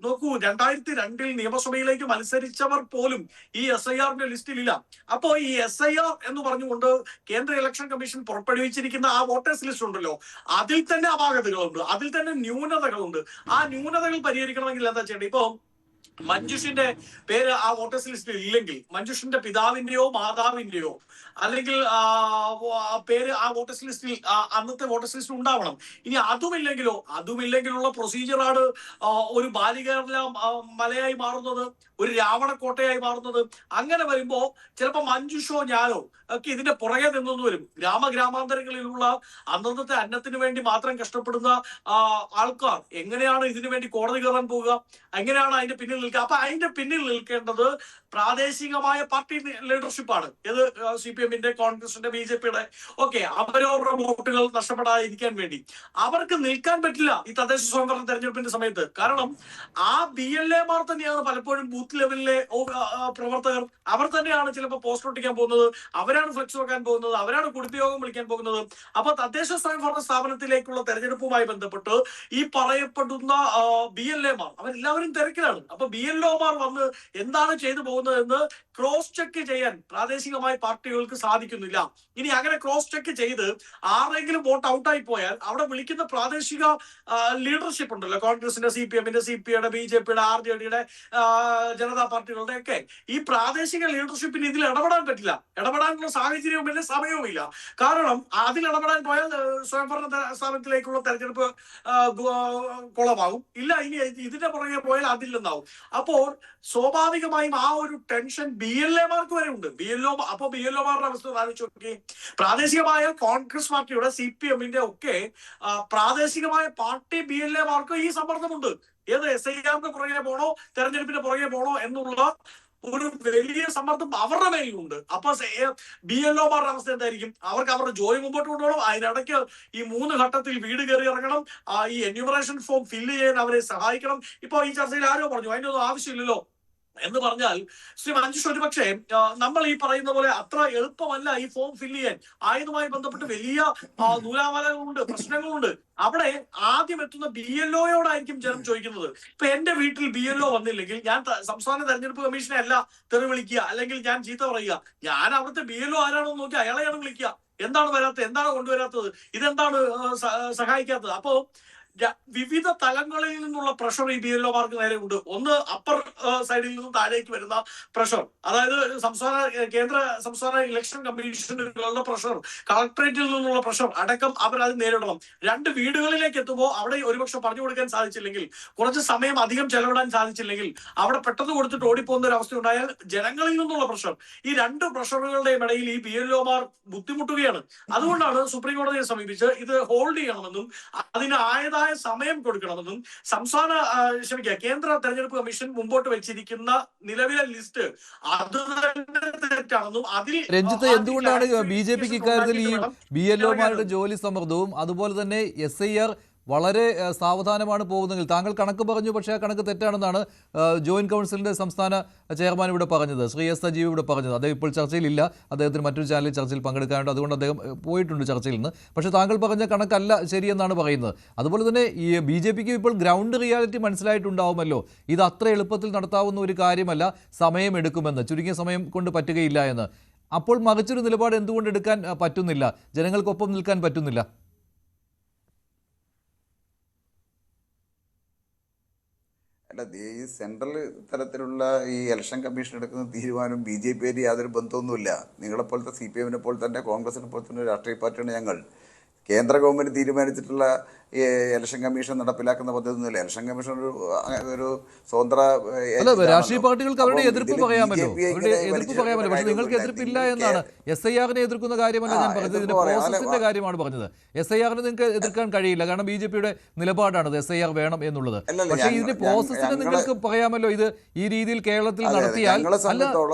നോക്കൂ, 2002 നിയമസഭയിലേക്ക് മത്സരിച്ചവർ പോലും ഈ SIR-ന്റെ ലിസ്റ്റിലില്ല. അപ്പോ ഈ SIR എന്ന് പറഞ്ഞുകൊണ്ട് കേന്ദ്ര ഇലക്ഷൻ കമ്മീഷൻ പുറപ്പെടുവിച്ചിരിക്കുന്ന ആ വോട്ടേഴ്സ് ലിസ്റ്റ് ഉണ്ടല്ലോ, അതിൽ തന്നെ അപാകതകളുണ്ട്, അതിൽ തന്നെ ന്യൂനതകളുണ്ട്. ആ ന്യൂനതകൾ പരിഹരിക്കണമെങ്കിൽ എന്താ ചെയ്യേണ്ടത്? ഇപ്പൊ മഞ്ജുഷിന്റെ പേര് ആ വോട്ടേഴ്സ് ലിസ്റ്റിൽ ഇല്ലെങ്കിൽ മഞ്ജുഷിന്റെ പിതാവിന്റെയോ മാതാവിന്റെയോ അല്ലെങ്കിൽ പേര് ആ വോട്ടേഴ്സ് ലിസ്റ്റിൽ അന്നത്തെ വോട്ടേഴ്സ് ലിസ്റ്റിൽ ഉണ്ടാവണം. ഇനി അതുമില്ലെങ്കിലുള്ള പ്രൊസീജിയറാണ് ഒരു ബാലികേറ മലയായി മാറുന്നത്, ഒരു രാവണക്കോട്ടയായി മാറുന്നത്. അങ്ങനെ വരുമ്പോ ചിലപ്പോ മഞ്ജുഷോ ഞാനോ ഒക്കെ ഇതിന്റെ പുറകെ നിന്നു വരും. ഗ്രാമാന്തരങ്ങളിലുള്ള അന്നത്തെ അന്നത്തിന് വേണ്ടി മാത്രം കഷ്ടപ്പെടുന്ന ആൾക്കാർ എങ്ങനെയാണ് ഇതിനു വേണ്ടി കോടതി കയറാൻ പോവുക? എങ്ങനെയാണ് അതിന്റെ പിന്നിൽ നിൽക്കുക? അപ്പൊ അതിന്റെ പിന്നിൽ നിൽക്കേണ്ടത് പ്രാദേശികമായ പാർട്ടി ലീഡർഷിപ്പാണ്. ഏത് CPM-ന്റെ, കോൺഗ്രസിന്റെ, BJP-യുടെ ഒക്കെ അവരവരുടെ വോട്ടുകൾ നഷ്ടപ്പെടാതിരിക്കാൻ വേണ്ടി അവർക്ക് നിൽക്കാൻ പറ്റില്ല ഈ തദ്ദേശ സ്വയംഭരണ തെരഞ്ഞെടുപ്പിന്റെ സമയത്ത്. കാരണം ആ BLA-മാർ തന്നെയാണ് പലപ്പോഴും ബൂത്ത് ലെവലിലെ പ്രവർത്തകർ. അവർ തന്നെയാണ് ചിലപ്പോൾ പോസ്റ്റർ ഒട്ടിക്കാൻ പോകുന്നത്, അവരാണ് ഫ്ലെക്സ് വെക്കാൻ പോകുന്നത്, അവരാണ് കുടുംബയോഗം വിളിക്കാൻ പോകുന്നത്. അപ്പൊ തദ്ദേശ സ്വയംഭരണ സ്ഥാപനത്തിലേക്കുള്ള തെരഞ്ഞെടുപ്പുമായി ബന്ധപ്പെട്ട് ഈ പറയപ്പെടുന്ന BLA-മാർ അവരെല്ലാവരും തിരക്കിലാണ്. അപ്പൊ BLO-മാർ വന്ന് എന്താണ് ചെയ്തു പോകുന്നതെന്ന് ക്രോസ് ചെക്ക് ചെയ്യാൻ പ്രാദേശികമായ പാർട്ടികൾക്ക് സാധിക്കുന്നില്ല. ഇനി അങ്ങനെ ക്രോസ് ചെക്ക് ചെയ്ത് ആരെങ്കിലും വോട്ട് ഔട്ടായി പോയാൽ അവിടെ വിളിക്കുന്ന പ്രാദേശിക ലീഡർഷിപ്പ് ഉണ്ടല്ലോ, കോൺഗ്രസിന്റെ, CPM-ന്റെ, CPI-യുടെ, BJP-യുടെ, RJD-യുടെ, ജനതാ പാർട്ടികളുടെ ഒക്കെ ഈ പ്രാദേശിക ലീഡർഷിപ്പിന് ഇതിൽ ഇടപെടാൻ പറ്റില്ല. ഇടപെടാനുള്ള സാഹചര്യവുമില്ല, സമയവുമില്ല. കാരണം അതിൽ ഇടപെടാൻ പോയാൽ സ്വയംഭരണ സ്ഥാപനത്തിലേക്കുള്ള തെരഞ്ഞെടുപ്പ് കുളമാകും. ഇല്ല, ഇനി ഇതിന്റെ പുറകെ പോയാൽ അതില്ലെന്നാവും. അപ്പോൾ സ്വാഭാവികമായും ആ ഒരു ടെൻഷൻ BLA-മാർക്ക് വരെ ഉണ്ട്. അപ്പൊ BLO-മാരുടെ അവസ്ഥ ആലോചിച്ച് നോക്കി. പ്രാദേശികമായ കോൺഗ്രസ് പാർട്ടിയുടെ, CPM-ന്റെ ഒക്കെ പ്രാദേശികമായ പാർട്ടി BLA-മാർക്ക് ഈ സമ്മർദ്ദമുണ്ട്. ഏത് SIR-ന്റെ പുറകെ പോണോ, തെരഞ്ഞെടുപ്പിന്റെ പുറകെ പോണോ എന്നുള്ള ഒരു വലിയ സമ്മർദ്ദം അവരുടെ മേലുണ്ട്. അപ്പൊ BLO-മാരുടെ അവസ്ഥ എന്തായിരിക്കും? അവർക്ക് അവരുടെ ജോലി മുമ്പോട്ട് കൊണ്ടുപോകണം. അതിനിടയ്ക്ക് ഈ 3 ഘട്ടത്തിൽ വീട് കയറി ഇറങ്ങണം, ഈ എന്യൂമറേഷൻ ഫോം ഫില്ല് ചെയ്യാൻ അവരെ സഹായിക്കണം. ഇപ്പൊ ഈ ചർച്ചയിൽ ആരോ പറഞ്ഞു അതിന്റെ ഒന്നും ആവശ്യമില്ലല്ലോ, എന്ന് പറഞ്ഞാൽ ശ്രീ മഞ്ജുഷ്, ഒരുപക്ഷെ നമ്മൾ ഈ പറയുന്ന പോലെ അത്ര എളുപ്പമല്ല ഈ ഫോം ഫില്ല് ചെയ്യാൻ. ആയതുമായി ബന്ധപ്പെട്ട് വലിയ നൂലാമാലകളുണ്ട്, പ്രശ്നങ്ങളുണ്ട്. അവിടെ ആദ്യം എത്തുന്ന BLOയോടായിരിക്കും ജനം ചോദിക്കുന്നത്. ഇപ്പൊ എന്റെ വീട്ടിൽ BLO വന്നില്ലെങ്കിൽ ഞാൻ സംസ്ഥാന തെരഞ്ഞെടുപ്പ് കമ്മീഷനെ അല്ല തെറി വിളിക്കുക, അല്ലെങ്കിൽ ഞാൻ ചീത്ത പറയുക. ഞാൻ അവിടുത്തെ BLO ആരാണോ നോക്കി അയാളെയാണ് വിളിക്കുക. എന്താണ് വരാത്തത്, എന്താണ് കൊണ്ടുവരാത്തത്, ഇതെന്താണ് സഹായിക്കാത്തത്? അപ്പോ വിവിധ തലങ്ങളിൽ നിന്നുള്ള പ്രഷർ ഈ BLOമാർക്ക് നേരെ ഉണ്ട്. ഒന്ന് അപ്പർ സൈഡിൽ നിന്നും താഴേക്ക് വരുന്ന പ്രഷർ, അതായത് സംസ്ഥാന ഇലക്ഷൻ കമ്മീഷനുകളുടെ പ്രഷർ, കളക്ടറേറ്റിൽ നിന്നുള്ള പ്രഷർ അടക്കം അവർ അത് നേരിടണം. 2 വീടുകളിലേക്ക് എത്തുമ്പോൾ അവിടെ ഒരുപക്ഷെ പറഞ്ഞു കൊടുക്കാൻ സാധിച്ചില്ലെങ്കിൽ, കുറച്ച് സമയം അധികം ചെലവിടാൻ സാധിച്ചില്ലെങ്കിൽ, അവിടെ പെട്ടെന്ന് കൊടുത്തിട്ട് ഓടിപ്പോകുന്ന ഒരു അവസ്ഥ ഉണ്ടായാൽ ജനങ്ങളിൽ നിന്നുള്ള പ്രഷർ, ഈ 2 പ്രഷറുകളുടെയും ഇടയിൽ ഈ BLOമാർ ബുദ്ധിമുട്ടുകയാണ്. അതുകൊണ്ടാണ് സുപ്രീം കോടതിയെ സമീപിച്ച് ഇത് ഹോൾഡ് ചെയ്യണമെന്നും അതിന് ആയതായ സമയം കൊടുക്കണമെന്നും കേന്ദ്ര തെരഞ്ഞെടുപ്പ് കമ്മീഷൻ മുമ്പോട്ട് വെച്ചിരിക്കുന്ന നിലവിലെ ലിസ്റ്റ് അത് തന്നെ തെറ്റാണെന്നും അതിൽ രഞ്ജിത്ത്, എന്തുകൊണ്ടാണ് BJPക്ക് ഇക്കാര്യത്തിൽ ഈ BLOമാരുടെ ജോലി സമ്മർദ്ദവും അതുപോലെ തന്നെ SIR വളരെ സാവധാനമാണ് പോകുന്നതെങ്കിൽ, താങ്കൾ കണക്ക് പറഞ്ഞു, പക്ഷേ ആ കണക്ക് തെറ്റാണെന്നാണ് ജോയിന്റ് കൗൺസിലിന്റെ സംസ്ഥാന ചെയർമാൻ ഇവിടെ പറഞ്ഞത്, ശ്രീ എസ് സജീവ് ഇവിടെ പറഞ്ഞത്. അദ്ദേഹം ഇപ്പോൾ ചർച്ചയിലില്ല, അദ്ദേഹത്തിന് മറ്റൊരു ചാനലിൽ ചർച്ചയിൽ പങ്കെടുക്കാനുണ്ട്, അതുകൊണ്ട് അദ്ദേഹം പോയിട്ടുണ്ട് ചർച്ചയിൽ നിന്ന്. പക്ഷേ താങ്കൾ പറഞ്ഞ കണക്കല്ല ശരിയെന്നാണ് പറയുന്നത്. അതുപോലെ തന്നെ ഈ BJPക്ക് ഇപ്പോൾ ഗ്രൗണ്ട് റിയാലിറ്റി മനസ്സിലായിട്ടുണ്ടാവുമല്ലോ, ഇത് അത്ര എളുപ്പത്തിൽ നടത്താവുന്ന ഒരു കാര്യമല്ല, സമയമെടുക്കുമെന്ന്, ചുരുങ്ങിയ സമയം കൊണ്ട് പറ്റുകയില്ല എന്ന്. അപ്പോൾ മറിച്ചൊരു നിലപാട് എന്തുകൊണ്ട് എടുക്കാൻ പറ്റുന്നില്ല, ജനങ്ങൾക്കൊപ്പം നിൽക്കാൻ പറ്റുന്നില്ല? അല്ല, ഈ സെൻട്രൽ തലത്തിലുള്ള ഈ ഇലക്ഷൻ കമ്മീഷൻ എടുക്കുന്ന തീരുമാനം BJP യാതൊരു ബന്ധമൊന്നുമില്ല. നിങ്ങളെപ്പോലത്തെ CPM പോലെ തന്നെ കോൺഗ്രസിനെ പോലെ തന്നെ രാഷ്ട്രീയ പാർട്ടിയാണ് ഞങ്ങൾ. കേന്ദ്ര ഗവൺമെൻറ് തീരുമാനിച്ചിട്ടുള്ള ഈ ഇലക്ഷൻ കമ്മീഷൻ നടപ്പിലാക്കുന്ന പദ്ധതിയൊന്നുമില്ല. ഇലക്ഷൻ കമ്മീഷൻ ഒരു സ്വതന്ത്ര രാഷ്ട്രീയ പാർട്ടികൾക്ക് അവരുടെ എതിർപ്പ് പറയാമല്ലോ, പക്ഷെ നിങ്ങൾക്ക് എതിർപ്പില്ല എന്നാണ്. SIRനെ എതിർക്കുന്ന കാര്യമല്ല ഞാൻ പറഞ്ഞത്, ഇതിന്റെ പ്രോസസിന്റെ കാര്യമാണ് പറഞ്ഞത്. SIRനെ നിങ്ങൾക്ക് എതിർക്കാൻ കഴിയില്ല, കാരണം BJPയുടെ നിലപാടാണത് SIR വേണം എന്നുള്ളത്. പക്ഷേ ഇതിന്റെ പ്രോസസ്സിനെ നിങ്ങൾക്ക് പറയാമല്ലോ, ഇത് ഈ രീതിയിൽ കേരളത്തിൽ നടത്തിയാൽ അല്ല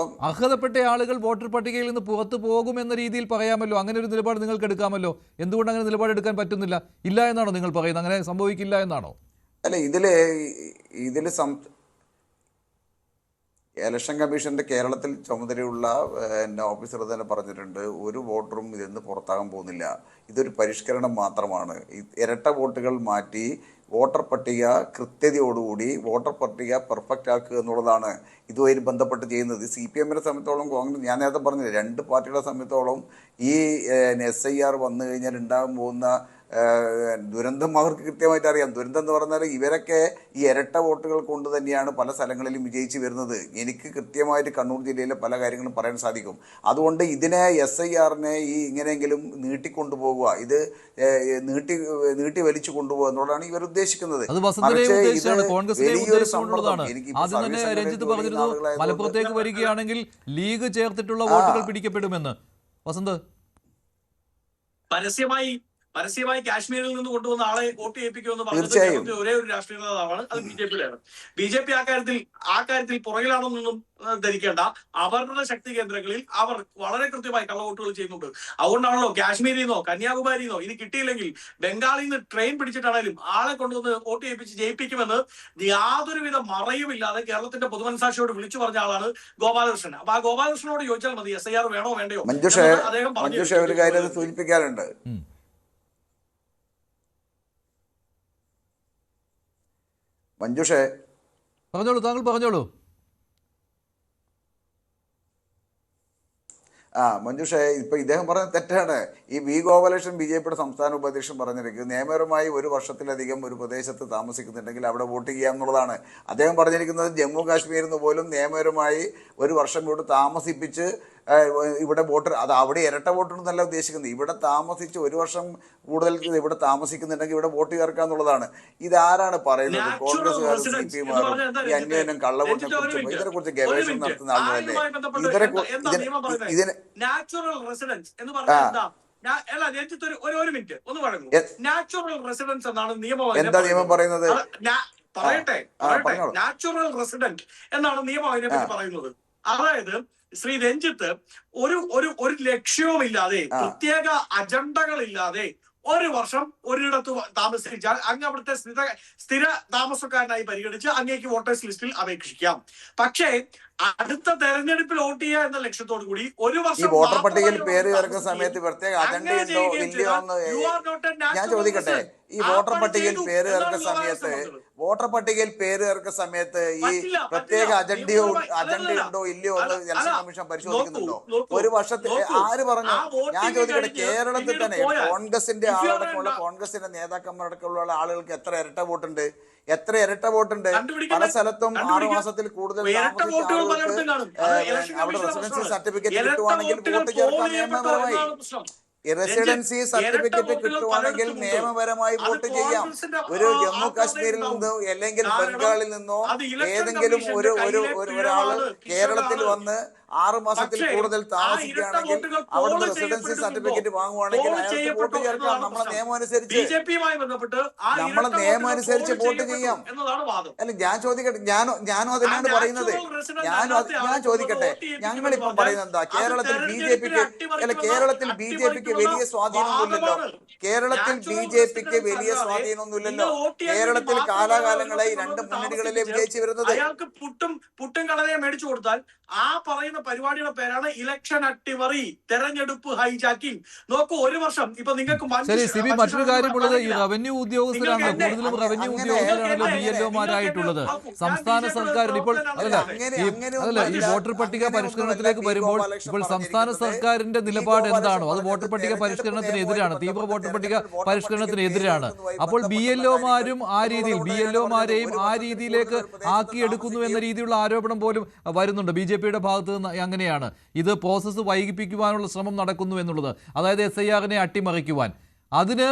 അർഹതപ്പെട്ട ആളുകൾ വോട്ടർ പട്ടികയിൽ നിന്ന് പുറത്തു പോകുമെന്ന രീതിയിൽ പറയാമല്ലോ. അങ്ങനെ ഒരു നിലപാട് നിങ്ങൾക്ക് എടുക്കാമല്ലോ. എന്തുകൊണ്ട് അങ്ങനെ നിലപാടെടുക്കാൻ പറ്റുന്നില്ല? ഇല്ല എന്നാണോ നിങ്ങൾ പറയുന്നത്? അങ്ങനെ സംഭവിക്കില്ല എന്നാണോ? അല്ല, ഇതില് ഇലക്ഷൻ കമ്മീഷന്റെ കേരളത്തിൽ ചുമതലയുള്ള ഓഫീസർ തന്നെ പറഞ്ഞിട്ടുണ്ട്, ഒരു വോട്ടറും ഇതിന്ന് പുറത്താകാൻ പോകുന്നില്ല. ഇതൊരു പരിഷ്കരണം മാത്രമാണ്. ഇരട്ട വോട്ടുകൾ മാറ്റി വോട്ടർ പട്ടിക കൃത്യതയോടുകൂടി വോട്ടർ പട്ടിക പെർഫെക്റ്റ് ആക്കുക എന്നുള്ളതാണ് ഇതുമായി ബന്ധപ്പെട്ട് ചെയ്യുന്നത്. CPMനെ സംബന്ധിച്ചോളം, കോൺഗ്രസ്, ഞാൻ നേരത്തെ പറഞ്ഞത് 2 പാർട്ടികളെ സംബന്ധിച്ചോളം ഈ SIR വന്നു കഴിഞ്ഞാൽ ഉണ്ടാകാൻ പോകുന്ന ദുരന്തം അവർക്ക് കൃത്യമായിട്ട് അറിയാം. ദുരന്തം എന്ന് പറഞ്ഞാൽ ഇവരൊക്കെ ഈ ഇരട്ട വോട്ടുകൾ കൊണ്ട് തന്നെയാണ് പല സ്ഥലങ്ങളിലും വിജയിച്ച് വരുന്നത്. എനിക്ക് കൃത്യമായിട്ട് കണ്ണൂർ ജില്ലയിലെ പല കാര്യങ്ങളും പറയാൻ സാധിക്കും. അതുകൊണ്ട് ഇതിനെ SIRനെ ഈ ഇങ്ങനെയെങ്കിലും നീട്ടിക്കൊണ്ടുപോകുക, ഇത് നീട്ടി വലിച്ചു കൊണ്ടുപോകുക എന്നുള്ളതാണ് ഇവർ ഉദ്ദേശിക്കുന്നത്. മലപ്പുറത്തേക്ക് വരികയാണെങ്കിൽ ലീഗ് ചേർത്തിട്ടുള്ള വോട്ടുകൾ പിടിക്കപ്പെടുമെന്ന് വസന്ത് പരസ്യമായി കാശ്മീരിൽ നിന്ന് കൊണ്ടുവന്ന ആളെ വോട്ട് ചെയ്യിപ്പിക്കുമെന്ന് പറഞ്ഞത് ഒരേ ഒരു രാഷ്ട്രീയ നേതാവാണ്, അത് BJPയിലാണ്. BJP ആ കാര്യത്തിൽ പുറകിലാണെന്നൊന്നും ധരിക്കേണ്ട. അവരുടെ ശക്തി കേന്ദ്രങ്ങളിൽ അവർ വളരെ കൃത്യമായി കള്ളവോട്ടുകൾ ചെയ്യുന്നുണ്ട്. അതുകൊണ്ടാണല്ലോ കാശ്മീരിൽ നിന്നോ കന്യാകുമാരിയിൽ നിന്നോ ഇത് കിട്ടിയില്ലെങ്കിൽ ബംഗാളിൽ നിന്ന് ട്രെയിൻ പിടിച്ചിട്ടാണെങ്കിലും ആളെ കൊണ്ടുവന്ന് വോട്ട് ജയിപ്പിക്കുമെന്ന് യാതൊരുവിധ മറയുമില്ലാതെ കേരളത്തിന്റെ പൊതുമനസാക്ഷിയോട് വിളിച്ചു പറഞ്ഞ ആളാണ് ഗോപാലകൃഷ്ണൻ. അപ്പൊ ആ ഗോപാലകൃഷ്ണനോട് ചോദിച്ചാൽ മതി SIR വേണോ വേണ്ടയോ. അദ്ദേഹം ഒരു കാര്യം സൂചിപ്പിക്കാറുണ്ട്. മഞ്ജുഷേ, പറഞ്ഞോളൂ, താങ്കൾ പറഞ്ഞോളൂ. മഞ്ജുഷേ, ഇപ്പൊ ഇദ്ദേഹം പറഞ്ഞത് തെറ്റാണ്. ഈ ഗോപാലകൃഷ്ണൻ BJPയുടെ സംസ്ഥാന ഉപാധ്യക്ഷൻ പറഞ്ഞിരിക്കുന്നത് നിയമപരമായി 1 വർഷത്തിലധികം ഒരു പ്രദേശത്ത് താമസിക്കുന്നുണ്ടെങ്കിൽ അവിടെ വോട്ട് ചെയ്യാം എന്നുള്ളതാണ്. അദ്ദേഹം പറഞ്ഞിരിക്കുന്നത് ജമ്മു കാശ്മീരിൽ നിന്ന് പോലും നിയമപരമായി 1 വർഷം ഇവിടെ താമസിപ്പിച്ച് ഇവിടെ വോട്ട്, അത് അവിടെ ഇരട്ട വോട്ടെന്നല്ല ഉദ്ദേശിക്കുന്നത്, ഇവിടെ താമസിച്ച് 1 വർഷം കൂടുതൽ ഇവിടെ താമസിക്കുന്നുണ്ടെങ്കിൽ ഇവിടെ വോട്ട് ചേർക്കുക എന്നുള്ളതാണ്. ഇതാരാണ് പറയുന്നത്? കോൺഗ്രസ്സുകാരും CPMമാരും ഈ അന്വേഷണം കള്ളവോട്ടിനെ കുറിച്ച് ഇതിനെക്കുറിച്ച് ഗവേഷണം നടത്തുന്ന ആളുകളല്ലേ? നാച്ചുറൽ റെസിഡൻസ് എന്ന് പറഞ്ഞാൽ ഒരു മിനിറ്റ് ഒന്ന് പറഞ്ഞു. നാച്ചുറൽ റെസിഡൻസ് എന്നാണ് നിയമം. എന്താ നിയമം പറയുന്നത്? പറയട്ടെ. നാച്ചുറൽ റെസിഡന്റ് എന്നാണ് നിയമം അതിനെപ്പറ്റി പറയുന്നത്. അതായത് ശ്രീ രഞ്ജിത്ത് ഒരു ലക്ഷ്യവുമില്ലാതെ പ്രത്യേക അജണ്ടകളില്ലാതെ 1 വർഷം ഒരിടത്ത് താമസിച്ചാൽ അങ്ങ് അവിടുത്തെ സ്ഥിര താമസക്കാരനായി പരിഗണിച്ച് അങ്ങേക്ക് വോട്ടേഴ്സ് ലിസ്റ്റിൽ അപേക്ഷിക്കാം. പക്ഷേ അടുത്ത തെരഞ്ഞെടുപ്പിൽ വോട്ട് ചെയ്യുക എന്ന ലക്ഷ്യത്തോടു കൂടി 1 വർഷം വോട്ടർ പട്ടികയിൽ പേര് ചേർക്കുന്ന സമയത്ത് പ്രത്യേക അജണ്ടയുണ്ടോ ഇല്ലയോ എന്ന് ഞാൻ ചോദിക്കട്ടെ. ഈ വോട്ടർ പട്ടികയിൽ പേര് ചേർക്കുന്ന സമയത്ത് ഈ പ്രത്യേക അജണ്ടയുണ്ടോ ഇല്ലയോ എന്ന് ഇലക്ഷൻ കമ്മീഷൻ പരിശോധിക്കുന്നുണ്ടോ? 1 വർഷത്തിൽ ആര് പറഞ്ഞു? ഞാൻ ചോദിക്കട്ടെ, കേരളത്തിൽ തന്നെ കോൺഗ്രസിന്റെ ആളടക്കമുള്ള കോൺഗ്രസിന്റെ നേതാക്കന്മാരടക്കമുള്ള ആളുകൾക്ക് എത്ര ഇരട്ട വോട്ടുണ്ട്? പല സ്ഥലത്തും 6 മാസത്തിൽ കൂടുതൽ അവിടെ റെസിഡൻസി സർട്ടിഫിക്കറ്റ് കിട്ടുവാണെങ്കിൽ വോട്ട് ചേർക്കാൻ നിയമപരമായി റെസിഡൻസി സർട്ടിഫിക്കറ്റ് കിട്ടുവാണെങ്കിൽ നിയമപരമായി വോട്ട് ചെയ്യാം. ഒരു ജമ്മു കാശ്മീരിൽ നിന്നോ അല്ലെങ്കിൽ ബംഗാളിൽ നിന്നോ ഏതെങ്കിലും ഒരാള് കേരളത്തിൽ വന്ന് 6 മാസത്തിൽ കൂടുതൽ താമസിക്കുകയാണെങ്കിൽ അവിടുന്ന് റെസിഡൻസി സർട്ടിഫിക്കറ്റ് വാങ്ങുവാണെങ്കിൽ അയാൾക്ക് വോട്ട് ചേർക്കാം. നമ്മളെ നിയമം അനുസരിച്ച് വോട്ട് ചെയ്യാം. അല്ല, ഞാൻ ചോദിക്കട്ടെ, ഞാനും അതിനാണ് പറയുന്നത്. ഞാൻ ചോദിക്കട്ടെ, ഞങ്ങളിപ്പം പറയുന്നത് എന്താ? കേരളത്തിൽ ബി ജെ പിക്ക് വലിയ സ്വാധീനമൊന്നുമില്ലല്ലോ. കേരളത്തിൽ കാലാകാലങ്ങളായി 2 മുന്നണികളിലെ വിജയിച്ചു വരുന്നത്. അയാൾക്ക് പുട്ടും കടലയെ മേടിച്ചു കൊടുത്താൽ ആ പറയുന്ന പരിപാടിയുടെ പേരാണ് ഇലക്ഷൻ അട്ടിമറി, തെരഞ്ഞെടുപ്പ് ഹൈജാക്കിംഗ്. നോക്കൂ, 1 വർഷം ഇപ്പൊ നിങ്ങൾക്ക് മറ്റൊരു കാര്യമുള്ളത്, ഈ റവന്യൂ ഉദ്യോഗസ്ഥരാണ്, കൂടുതലും റവന്യൂ ഉദ്യോഗസ്ഥരാണല്ലോ BLOമാരായിട്ടുള്ളത്. സംസ്ഥാന സർക്കാരിൽ ഇപ്പോൾ ഈ വോട്ടർ പട്ടിക പരിഷ്കരണത്തിലേക്ക് വരുമ്പോൾ ഇപ്പോൾ സംസ്ഥാന സർക്കാരിന്റെ നിലപാട് എന്താണോ അത് വോട്ടർ പട്ടിക പരിഷ്കരണത്തിനെതിരാണ്, തീവ്ര വോട്ടർ പട്ടിക പരിഷ്കരണത്തിനെതിരാണ്. അപ്പോൾ BLOമാരും ആ രീതിയിൽ BLOമാരെയും ആ രീതിയിലേക്ക് ആക്കിയെടുക്കുന്നു എന്ന രീതിയിലുള്ള ആരോപണം പോലും വരുന്നുണ്ട് BJPയുടെ ഭാഗത്ത് നിന്ന്. അങ്ങനെയാണ് ഇത് പ്രോസസ്സ് വൈകിപ്പിക്കുവാനുള്ള ശ്രമം നടക്കുന്നു എന്നുള്ളത്. അതായത് SIRനെ അട്ടിമറിക്കുവാൻ. അതിന്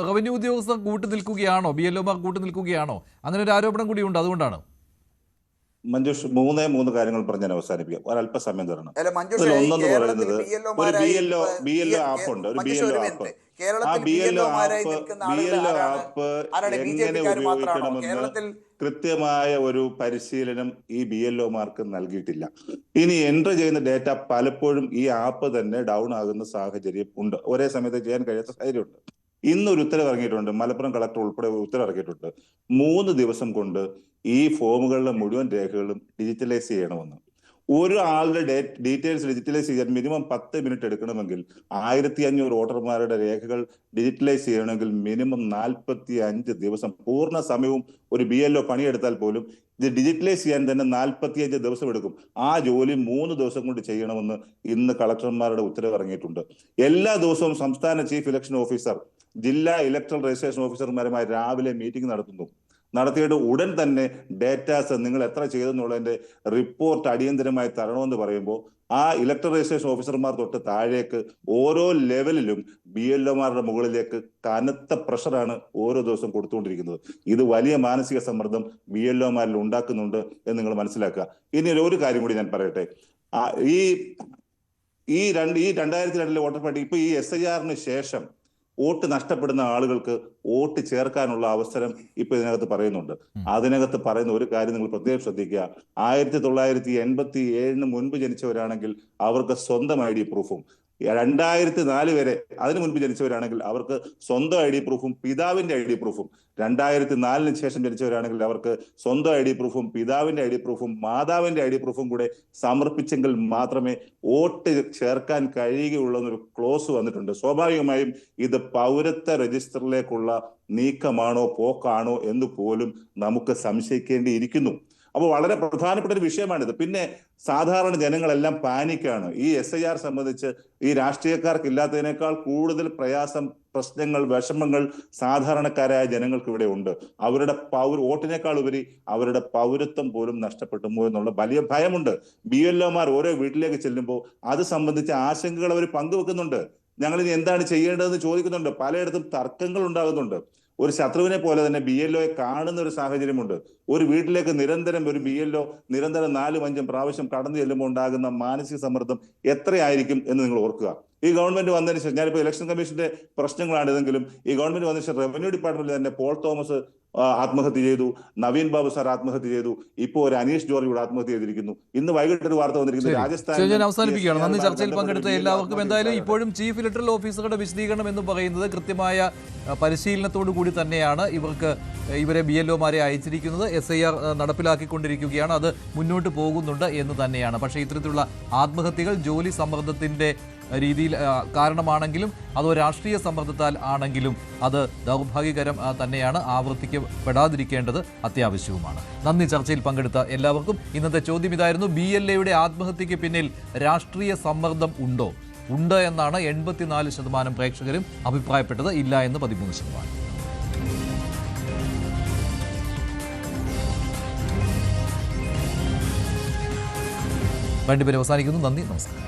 റവന്യൂ ഉദ്യോഗസ്ഥർ കൂട്ടുനിൽക്കുകയാണോ, BLOമാർ കൂട്ടുനിൽക്കുകയാണോ? അങ്ങനെ ഒരു ആരോപണം കൂടിയുണ്ട്. അതുകൊണ്ടാണ് മഞ്ജുഷ് 3 കാര്യങ്ങൾ പറഞ്ഞ് ഞാൻ അവസാനിപ്പിക്കാം. ഒരല്പസമയം തരണം. ഒന്നെന്ന് പറയുന്നത് ഒരു BLO ആപ്പ് ഉണ്ട്. ഒരു BLO ആപ്പ്. ആ BLO ആപ്പ് എങ്ങനെ ഉപയോഗിക്കണമെന്ന് കൃത്യമായ ഒരു പരിശീലനം ഈ BLOമാർക്ക് നൽകിയിട്ടില്ല. ഇനി എൻട്രി ചെയ്യുന്ന ഡേറ്റ പലപ്പോഴും ഈ ആപ്പ് തന്നെ ഡൗൺ ആകുന്ന സാഹചര്യം ഉണ്ട്. ഒരേ സമയത്ത് ചെയ്യാൻ കഴിയാത്ത സാഹചര്യമുണ്ട്. ഇന്നൊരു ഉത്തരവ് ഇറങ്ങിയിട്ടുണ്ട്. മലപ്പുറം കളക്ടർ ഉൾപ്പെടെ ഉത്തരവ് ഇറക്കിയിട്ടുണ്ട്. 3 ദിവസം കൊണ്ട് ഈ ഫോമുകളിലെ മുഴുവൻ രേഖകളും ഡിജിറ്റലൈസ് ചെയ്യണമെന്ന്. ഒരാളുടെ ഡീറ്റെയിൽസ് ഡിജിറ്റലൈസ് ചെയ്യാൻ മിനിമം 10 മിനിറ്റ് എടുക്കണമെങ്കിൽ 1500 വോട്ടർമാരുടെ രേഖകൾ ഡിജിറ്റലൈസ് ചെയ്യണമെങ്കിൽ മിനിമം 45 ദിവസം പൂർണ്ണ സമയവും ഒരു BLO പണിയെടുത്താൽ പോലും ഇത് ഡിജിറ്റലൈസ് ചെയ്യാൻ തന്നെ 45 ദിവസം എടുക്കും. ആ ജോലി 3 ദിവസം കൊണ്ട് ചെയ്യണമെന്ന് ഇന്ന് കളക്ടർമാരുടെ ഉത്തരവ് ഇറങ്ങിയിട്ടുണ്ട്. എല്ലാ ദിവസവും സംസ്ഥാന ചീഫ് ഇലക്ഷൻ ഓഫീസർ ജില്ലാ ഇലക്ട്രൽ രജിസ്ട്രേഷൻ ഓഫീസർമാരുമായി രാവിലെ മീറ്റിംഗ് നടത്തിയിട്ട് ഉടൻ തന്നെ ഡേറ്റാസ് നിങ്ങൾ എത്ര ചെയ്തെന്നുള്ളതിന്റെ റിപ്പോർട്ട് അടിയന്തരമായി തരണമെന്ന് പറയുമ്പോൾ ആ ഇലക്ട്രൽ രജിസ്ട്രേഷൻ ഓഫീസർമാർ തൊട്ട് താഴേക്ക് ഓരോ ലെവലിലും BLOമാരുടെ മുകളിലേക്ക് കനത്ത പ്രഷറാണ് ഓരോ ദിവസം കൊടുത്തുകൊണ്ടിരിക്കുന്നത്. ഇത് വലിയ മാനസിക സമ്മർദ്ദം BLOമാരിൽ ഉണ്ടാക്കുന്നുണ്ട് എന്ന് നിങ്ങൾ മനസ്സിലാക്കുക. ഇനി ഒരു കാര്യം കൂടി ഞാൻ പറയട്ടെ. ഈ 2002 വോട്ടർ പട്ടിക ഇപ്പൊ ഈ SIRന് ശേഷം വോട്ട് നഷ്ടപ്പെടുന്ന ആളുകൾക്ക് വോട്ട് ചേർക്കാനുള്ള അവസരം ഇപ്പൊ ഇതിനകത്ത് പറയുന്നുണ്ട്. അതിനകത്ത് പറയുന്ന ഒരു കാര്യം നിങ്ങൾ പ്രത്യേകം ശ്രദ്ധിക്കുക. 1987 മുൻപ് ജനിച്ചവരാണെങ്കിൽ അവർക്ക് സ്വന്തം ID പ്രൂഫും, 2004 വരെ അതിനു മുൻപ് ജനിച്ചവരാണെങ്കിൽ അവർക്ക് സ്വന്തം ID പ്രൂഫും പിതാവിന്റെ ID പ്രൂഫും, 2004 ശേഷം ജനിച്ചവരാണെങ്കിൽ അവർക്ക് സ്വന്തം ID പ്രൂഫും പിതാവിന്റെ ID പ്രൂഫും മാതാവിന്റെ ID പ്രൂഫും കൂടെ സമർപ്പിച്ചെങ്കിൽ മാത്രമേ വോട്ട് ചേർക്കാൻ കഴിയുകയുള്ളൂ എന്നൊരു ക്ലോസ് വന്നിട്ടുണ്ട്. സ്വാഭാവികമായും ഇത് പൗരത്വ രജിസ്റ്ററിലേക്കുള്ള നീക്കമാണോ പോക്കാണോ എന്ന് പോലും നമുക്ക് സംശയിക്കേണ്ടിയിരിക്കുന്നു. അപ്പോൾ വളരെ പ്രധാനപ്പെട്ട ഒരു വിഷയമാണിത്. പിന്നെ സാധാരണ ജനങ്ങളെല്ലാം പാനിക്കാണ്. ഈ SIR സംബന്ധിച്ച് ഈ രാഷ്ട്രീയക്കാർക്ക് ഇല്ലാത്തതിനേക്കാൾ കൂടുതൽ പ്രയാസം, പ്രശ്നങ്ങൾ, വിഷമങ്ങൾ സാധാരണക്കാരായ ജനങ്ങൾക്ക് ഇവിടെ ഉണ്ട്. അവരുടെ വോട്ടിനേക്കാൾ ഉപരി അവരുടെ പൗരത്വം പോലും നഷ്ടപ്പെട്ടുമോ എന്നുള്ള വലിയ ഭയമുണ്ട്. BLOമാർ ഓരോ വീട്ടിലേക്ക് ചെല്ലുമ്പോൾ അത് സംബന്ധിച്ച ആശങ്കകൾ അവർ പങ്കുവെക്കുന്നുണ്ട്. ഞങ്ങളിനി എന്താണ് ചെയ്യേണ്ടതെന്ന് ചോദിക്കുന്നുണ്ട്. പലയിടത്തും തർക്കങ്ങൾ ഉണ്ടാകുന്നുണ്ട്. ഒരു ശത്രുവിനെ പോലെ തന്നെ BLOയെ കാണുന്ന ഒരു സാഹചര്യമുണ്ട്. ഒരു വീട്ടിലേക്ക് നിരന്തരം ഒരു BLO 4-5 പ്രാവശ്യം കടന്നു ചെല്ലുമ്പോൾ ഉണ്ടാകുന്ന മാനസിക സമ്മർദ്ദം എത്രയായിരിക്കും എന്ന് നിങ്ങൾ ഓർക്കുക. ഈ ഗവൺമെന്റ് വന്നതിന് ശേഷം, ഞാനിപ്പോൾ ഇലക്ഷൻ കമ്മീഷന്റെ പ്രശ്നങ്ങളാണിതെങ്കിലും ഈ ഗവൺമെന്റ് വന്നതിന് ശേഷം റവന്യൂ ഡിപ്പാർട്ട്മെന്റിൽ തന്നെ പോൾ തോമസ് ആത്മഹത്യ ചെയ്തു, നവീൻ ബാബു സാർ ആത്മഹത്യ ചെയ്തു, ഇപ്പോൾ ഒരു അനീഷ് ജോർജ് ഇവിടെ ആത്മഹത്യ ചെയ്തിരിക്കുന്നു. ഇന്ന് വൈകിട്ട് ഒരു വാർത്ത വന്നിരിക്കുന്നത് രാജസ്ഥാനിൽ. ഞാൻ അവസാനിപ്പിക്കുകയാണ്. നന്ദി ചർച്ചയിൽ പങ്കെടുത്ത എല്ലാവർക്കും. എന്തായാലും ഇപ്പോഴും ചീഫ് ഇലക്ടറൽ ഓഫീസറുടെ വിശദീകരണം എന്ന് പറയുന്നത് കൃത്യമായ പരിശീലനത്തോടു കൂടി തന്നെയാണ് ഇവരെ BLOമാരെ അയച്ചിരിക്കുന്നത്. SIR നടപ്പിലാക്കിക്കൊണ്ടിരിക്കുകയാണ്, അത് മുന്നോട്ട് പോകുന്നുണ്ട് എന്ന് തന്നെയാണ്. പക്ഷേ ഇത്തരത്തിലുള്ള ആത്മഹത്യകൾ ജോലി സമ്മർദ്ദത്തിൻ്റെ രീതിയിൽ കാരണമാണെങ്കിലും അതോ രാഷ്ട്രീയ സമ്മർദ്ദത്താൽ ആണെങ്കിലും അത് ദൗർഭാഗ്യകരം തന്നെയാണ്. ആവർത്തിക്കപ്പെടാതിരിക്കേണ്ടത് അത്യാവശ്യവുമാണ്. നന്ദി ചർച്ചയിൽ പങ്കെടുത്ത എല്ലാവർക്കും. ഇന്നത്തെ ചോദ്യം ഇതായിരുന്നു: BLAയുടെ ആത്മഹത്യയ്ക്ക് പിന്നിൽ രാഷ്ട്രീയ സമ്മർദ്ദം ഉണ്ടോ? ഉണ്ട് എന്നാണ് 84% പ്രേക്ഷകരും അഭിപ്രായപ്പെട്ടത്. ഇല്ല എന്ന് 13%. രണ്ടുപേരും അവസാനിക്കുന്നു. നന്ദി, നമസ്കാരം.